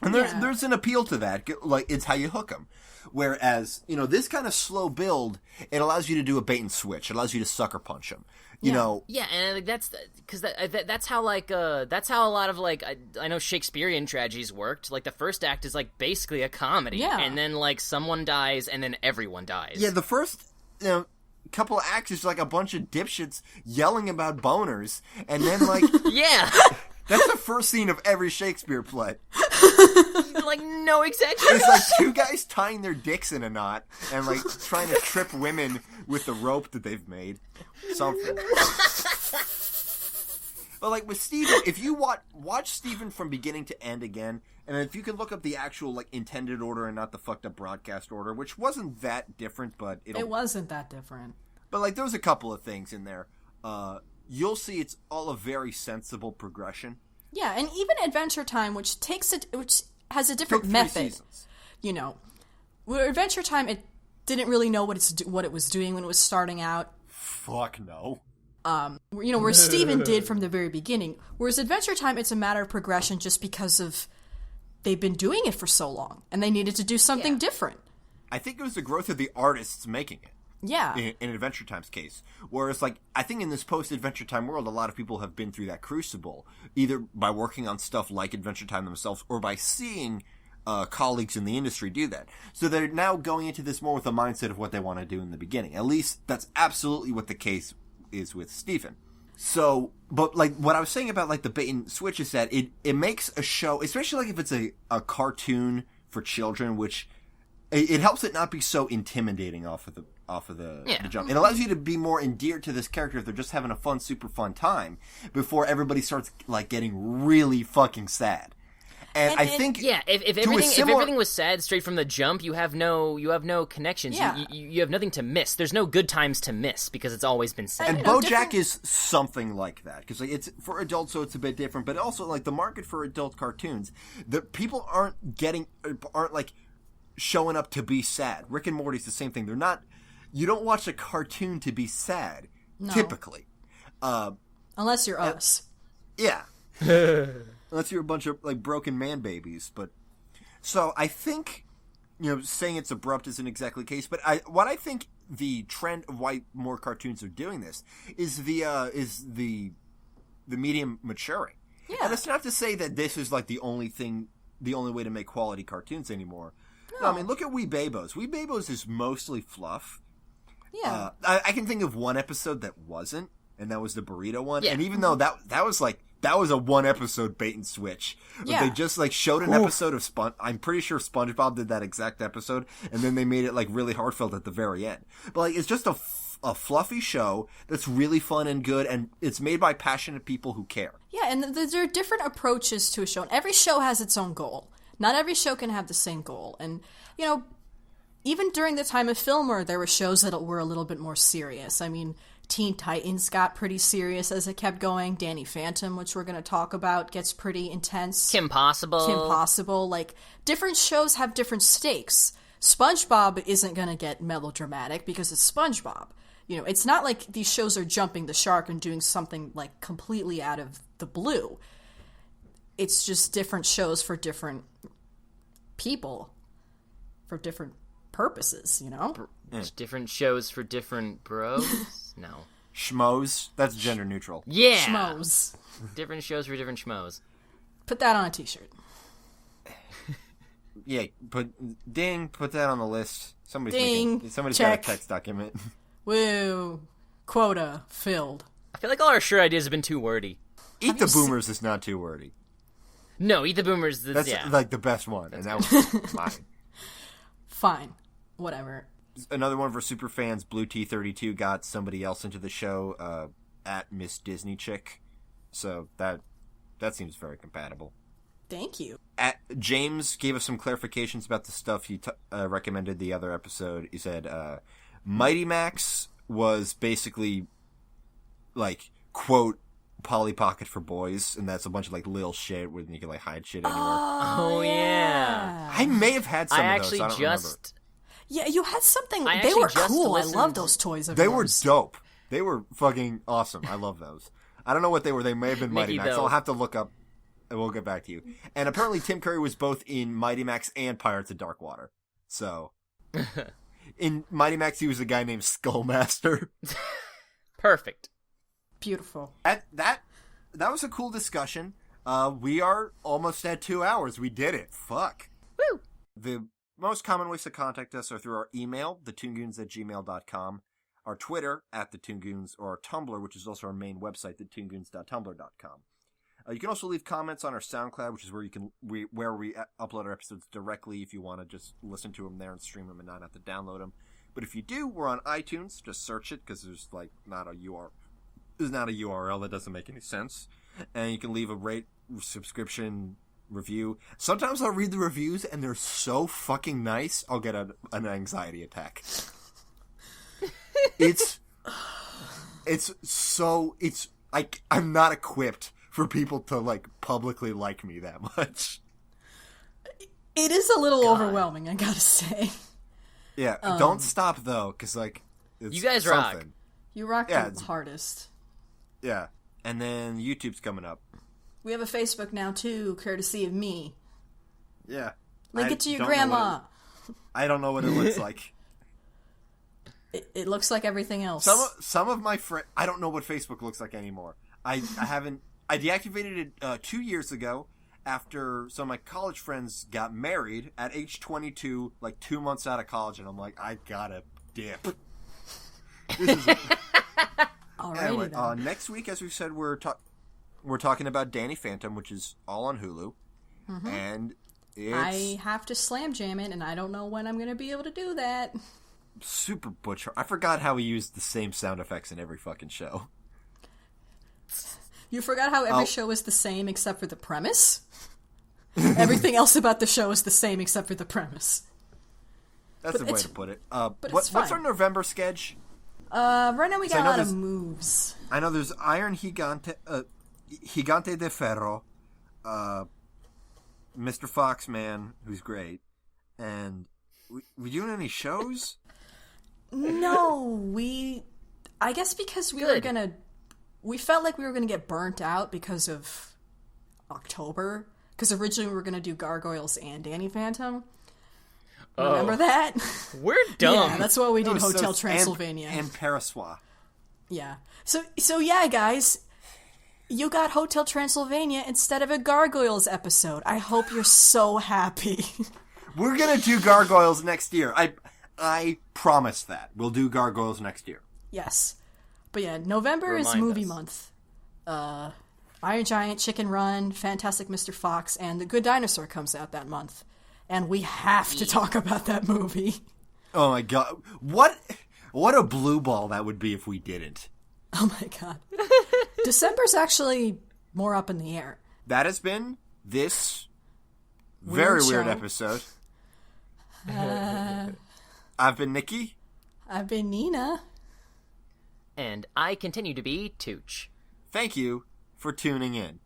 Speaker 1: And there's an appeal to that. Like, it's how you hook them. Whereas, you know, this kind of slow build, it allows you to do a bait and switch. It allows you to sucker punch them. You know.
Speaker 3: Yeah, and that's because that's how like that's how a lot of like I know Shakespearean tragedies worked. Like the first act is like basically a comedy, and then like someone dies, and then everyone dies.
Speaker 1: Yeah, the first couple of acts is like a bunch of dipshits yelling about boners, and then like
Speaker 3: yeah.
Speaker 1: That's the first scene of every Shakespeare play.
Speaker 3: Like, no exaggeration.
Speaker 1: It's like 2 guys tying their dicks in a knot and, like, trying to trip women with the rope that they've made. Something. But, like, with Steven, if you watch Steven from beginning to end again, and if you can look up the actual, like, intended order and not the fucked up broadcast order, which wasn't that different, but
Speaker 2: it wasn't that different.
Speaker 1: But, like, there was a couple of things in there. You'll see it's all a very sensible progression.
Speaker 2: Yeah, and even Adventure Time, which has a different method.
Speaker 1: Seasons.
Speaker 2: You know, where Adventure Time, it didn't really know what it was doing when it was starting out.
Speaker 1: Fuck no.
Speaker 2: You know, where Steven did from the very beginning. Whereas Adventure Time, it's a matter of progression just because of they've been doing it for so long, and they needed to do something different.
Speaker 1: I think it was the growth of the artists making it.
Speaker 2: Yeah.
Speaker 1: In Adventure Time's case. Whereas, like, I think in this post-Adventure Time world, a lot of people have been through that crucible, either by working on stuff like Adventure Time themselves, or by seeing colleagues in the industry do that. So they're now going into this more with a mindset of what they want to do in the beginning. At least, that's absolutely what the case is with Steven. So, but, like, what I was saying about, like, the bait and switch is that it makes a show, especially, like, if it's a cartoon for children, which it helps it not be so intimidating off of the jump. It allows you to be more endeared to this character if they're just having a super fun time before everybody starts like getting really fucking sad. And I think
Speaker 3: if everything was sad straight from the jump, you have no connections.
Speaker 2: Yeah.
Speaker 3: You have nothing to miss. There's no good times to miss because it's always been sad.
Speaker 1: And BoJack is something like that because like, it's for adults, so it's a bit different. But also like the market for adult cartoons, the people aren't like showing up to be sad. Rick and Morty's the same thing. They're not. You don't watch a cartoon to be sad, typically.
Speaker 2: Unless you're us.
Speaker 1: Yeah. Unless you're a bunch of, like, broken man babies. But so I think, you know, saying it's abrupt isn't exactly the case. But what I think the trend of why more cartoons are doing this is the medium maturing.
Speaker 2: Yeah.
Speaker 1: And it's not to say that this is, like, the only way to make quality cartoons anymore. No, I mean, look at Wee Babos. Wee Babos is mostly fluff.
Speaker 2: Yeah.
Speaker 1: I can think of one episode that wasn't, and that was the burrito one.
Speaker 3: Yeah.
Speaker 1: And even though that was a one episode bait and switch.
Speaker 2: Yeah.
Speaker 1: They just like showed an episode of I'm pretty sure SpongeBob did that exact episode, and then they made it like really heartfelt at the very end. But like it's just a a fluffy show that's really fun and good, and it's made by passionate people who care.
Speaker 2: Yeah, and there are different approaches to a show, and every show has its own goal. Not every show can have the same goal. And, you know, even during the time of Fillmore, there were shows that were a little bit more serious. I mean, Teen Titans got pretty serious as it kept going. Danny Phantom, which we're going to talk about, gets pretty intense.
Speaker 3: Kim Possible.
Speaker 2: Like, different shows have different stakes. SpongeBob isn't going to get melodramatic because it's SpongeBob. You know, it's not like these shows are jumping the shark and doing something, like, completely out of the blue. It's just different shows for different people, for different purposes, you know?
Speaker 3: Different shows for different bros? No.
Speaker 1: Schmoes? That's gender neutral.
Speaker 3: Yeah!
Speaker 2: Schmoes.
Speaker 3: Different shows for different schmoes.
Speaker 2: Put that on a t-shirt.
Speaker 1: Yeah, put that on the list. Somebody's got
Speaker 2: Check.
Speaker 1: a text document.
Speaker 2: Woo. Quota filled.
Speaker 3: I feel like all our shirt ideas have been too wordy.
Speaker 1: Eat the Boomers is not too wordy.
Speaker 3: No, Eat the Boomers.
Speaker 1: That's
Speaker 3: yeah.
Speaker 1: like the best one, and that was mine.
Speaker 2: Fine. Whatever.
Speaker 1: Another one of our super fans, Blue T32, got somebody else into the show, at Miss Disney Chick. So that seems very compatible.
Speaker 2: Thank you.
Speaker 1: James gave us some clarifications about the stuff he recommended the other episode. He said Mighty Max was basically, like, quote, Polly Pocket for boys, and that's a bunch of, like, little shit where you can, like, hide shit anywhere.
Speaker 3: Oh, yeah.
Speaker 1: I may have had some of those, I don't remember.
Speaker 2: Yeah, you had something.
Speaker 3: I
Speaker 2: they
Speaker 3: actually
Speaker 2: were
Speaker 3: just
Speaker 2: cool. I
Speaker 3: listened-
Speaker 2: love those toys of
Speaker 1: They
Speaker 2: yours.
Speaker 1: were dope. They were fucking awesome. I love those. I don't know what they were. They may have been Mighty
Speaker 3: Mickey,
Speaker 1: Max.
Speaker 3: though.
Speaker 1: I'll have to look up, and we'll get back to you. And apparently Tim Curry was both in Mighty Max and Pirates of Darkwater. So, in Mighty Max, he was a guy named Skullmaster.
Speaker 3: Perfect.
Speaker 2: Beautiful.
Speaker 1: That was a cool discussion. We are almost at 2 hours. We did it. Fuck.
Speaker 3: Woo!
Speaker 1: The most common ways to contact us are through our email, thetoongoons@gmail.com, our Twitter, @thetoongoons, or our Tumblr, which is also our main website, thetoongoons.tumblr.com. You can also leave comments on our SoundCloud, which is where we upload our episodes directly if you want to just listen to them there and stream them and not have to download them. But if you do, we're on iTunes. Just search it because there's like not a URL that doesn't make any sense. And you can leave a rate, subscription, review. Sometimes I'll read the reviews and they're so fucking nice, I'll get an anxiety attack. It's like I'm not equipped for people to like publicly like me that much.
Speaker 2: It is a little overwhelming, I gotta say.
Speaker 1: Yeah, don't stop though, because like it's
Speaker 3: You guys
Speaker 1: something.
Speaker 3: rock.
Speaker 2: You rock
Speaker 1: Yeah,
Speaker 2: the hardest.
Speaker 1: Yeah, and then YouTube's coming up.
Speaker 2: We have a Facebook now too, courtesy of me.
Speaker 1: Yeah,
Speaker 2: Link
Speaker 1: I
Speaker 2: it to your
Speaker 1: don't know
Speaker 2: grandma.
Speaker 1: I don't know what it looks like.
Speaker 2: It looks like everything else.
Speaker 1: Some of my friends, I don't know what Facebook looks like anymore. I deactivated it 2 years ago after some of my college friends got married at age 22, like 2 months out of college, and I'm like, I gotta dip. This is
Speaker 2: Alrighty
Speaker 1: anyway,
Speaker 2: then.
Speaker 1: next week, as we said, we're talking about Danny Phantom, which is all on Hulu, and it's
Speaker 2: I have to slam jam it, and I don't know when I'm going to be able to do that.
Speaker 1: super butcher. I forgot how we used the same sound effects in every fucking show.
Speaker 2: You forgot how every show is the same except for the premise? Everything else about the show is the same except for the premise.
Speaker 1: That's the way to put it.
Speaker 2: it's
Speaker 1: What's our
Speaker 2: fine.
Speaker 1: November sketch?
Speaker 2: Right now we got
Speaker 1: I
Speaker 2: a
Speaker 1: know
Speaker 2: lot of
Speaker 1: there's-
Speaker 2: moves.
Speaker 1: I know there's Iron Gigante de Ferro, Mr. Foxman, who's great, and we doing any shows?
Speaker 2: No, I guess because we felt like we were gonna get burnt out because of October. Because originally we were gonna do Gargoyles and Danny Phantom. Remember that?
Speaker 3: We're dumb.
Speaker 2: Yeah, that's why we did
Speaker 1: No, so
Speaker 2: Hotel
Speaker 1: it's
Speaker 2: Transylvania.
Speaker 1: and Parasois.
Speaker 2: Yeah. So yeah, guys, you got Hotel Transylvania instead of a Gargoyles episode. I hope you're so happy.
Speaker 1: We're gonna do Gargoyles next year. I promise that we'll do Gargoyles next year.
Speaker 2: Yes. But yeah, November is
Speaker 3: Remind
Speaker 2: movie
Speaker 3: us.
Speaker 2: month. Iron Giant, Chicken Run, Fantastic Mr. Fox, and The Good Dinosaur comes out that month. And we have to talk about that movie.
Speaker 1: Oh my god. What? What a blue ball that would be if we didn't.
Speaker 2: Oh my god. December's actually more up in the air.
Speaker 1: That has been this very weird
Speaker 2: show.
Speaker 1: episode. I've been Nikki.
Speaker 2: I've been Nina.
Speaker 3: And I continue to be Tooch.
Speaker 1: Thank you for tuning in.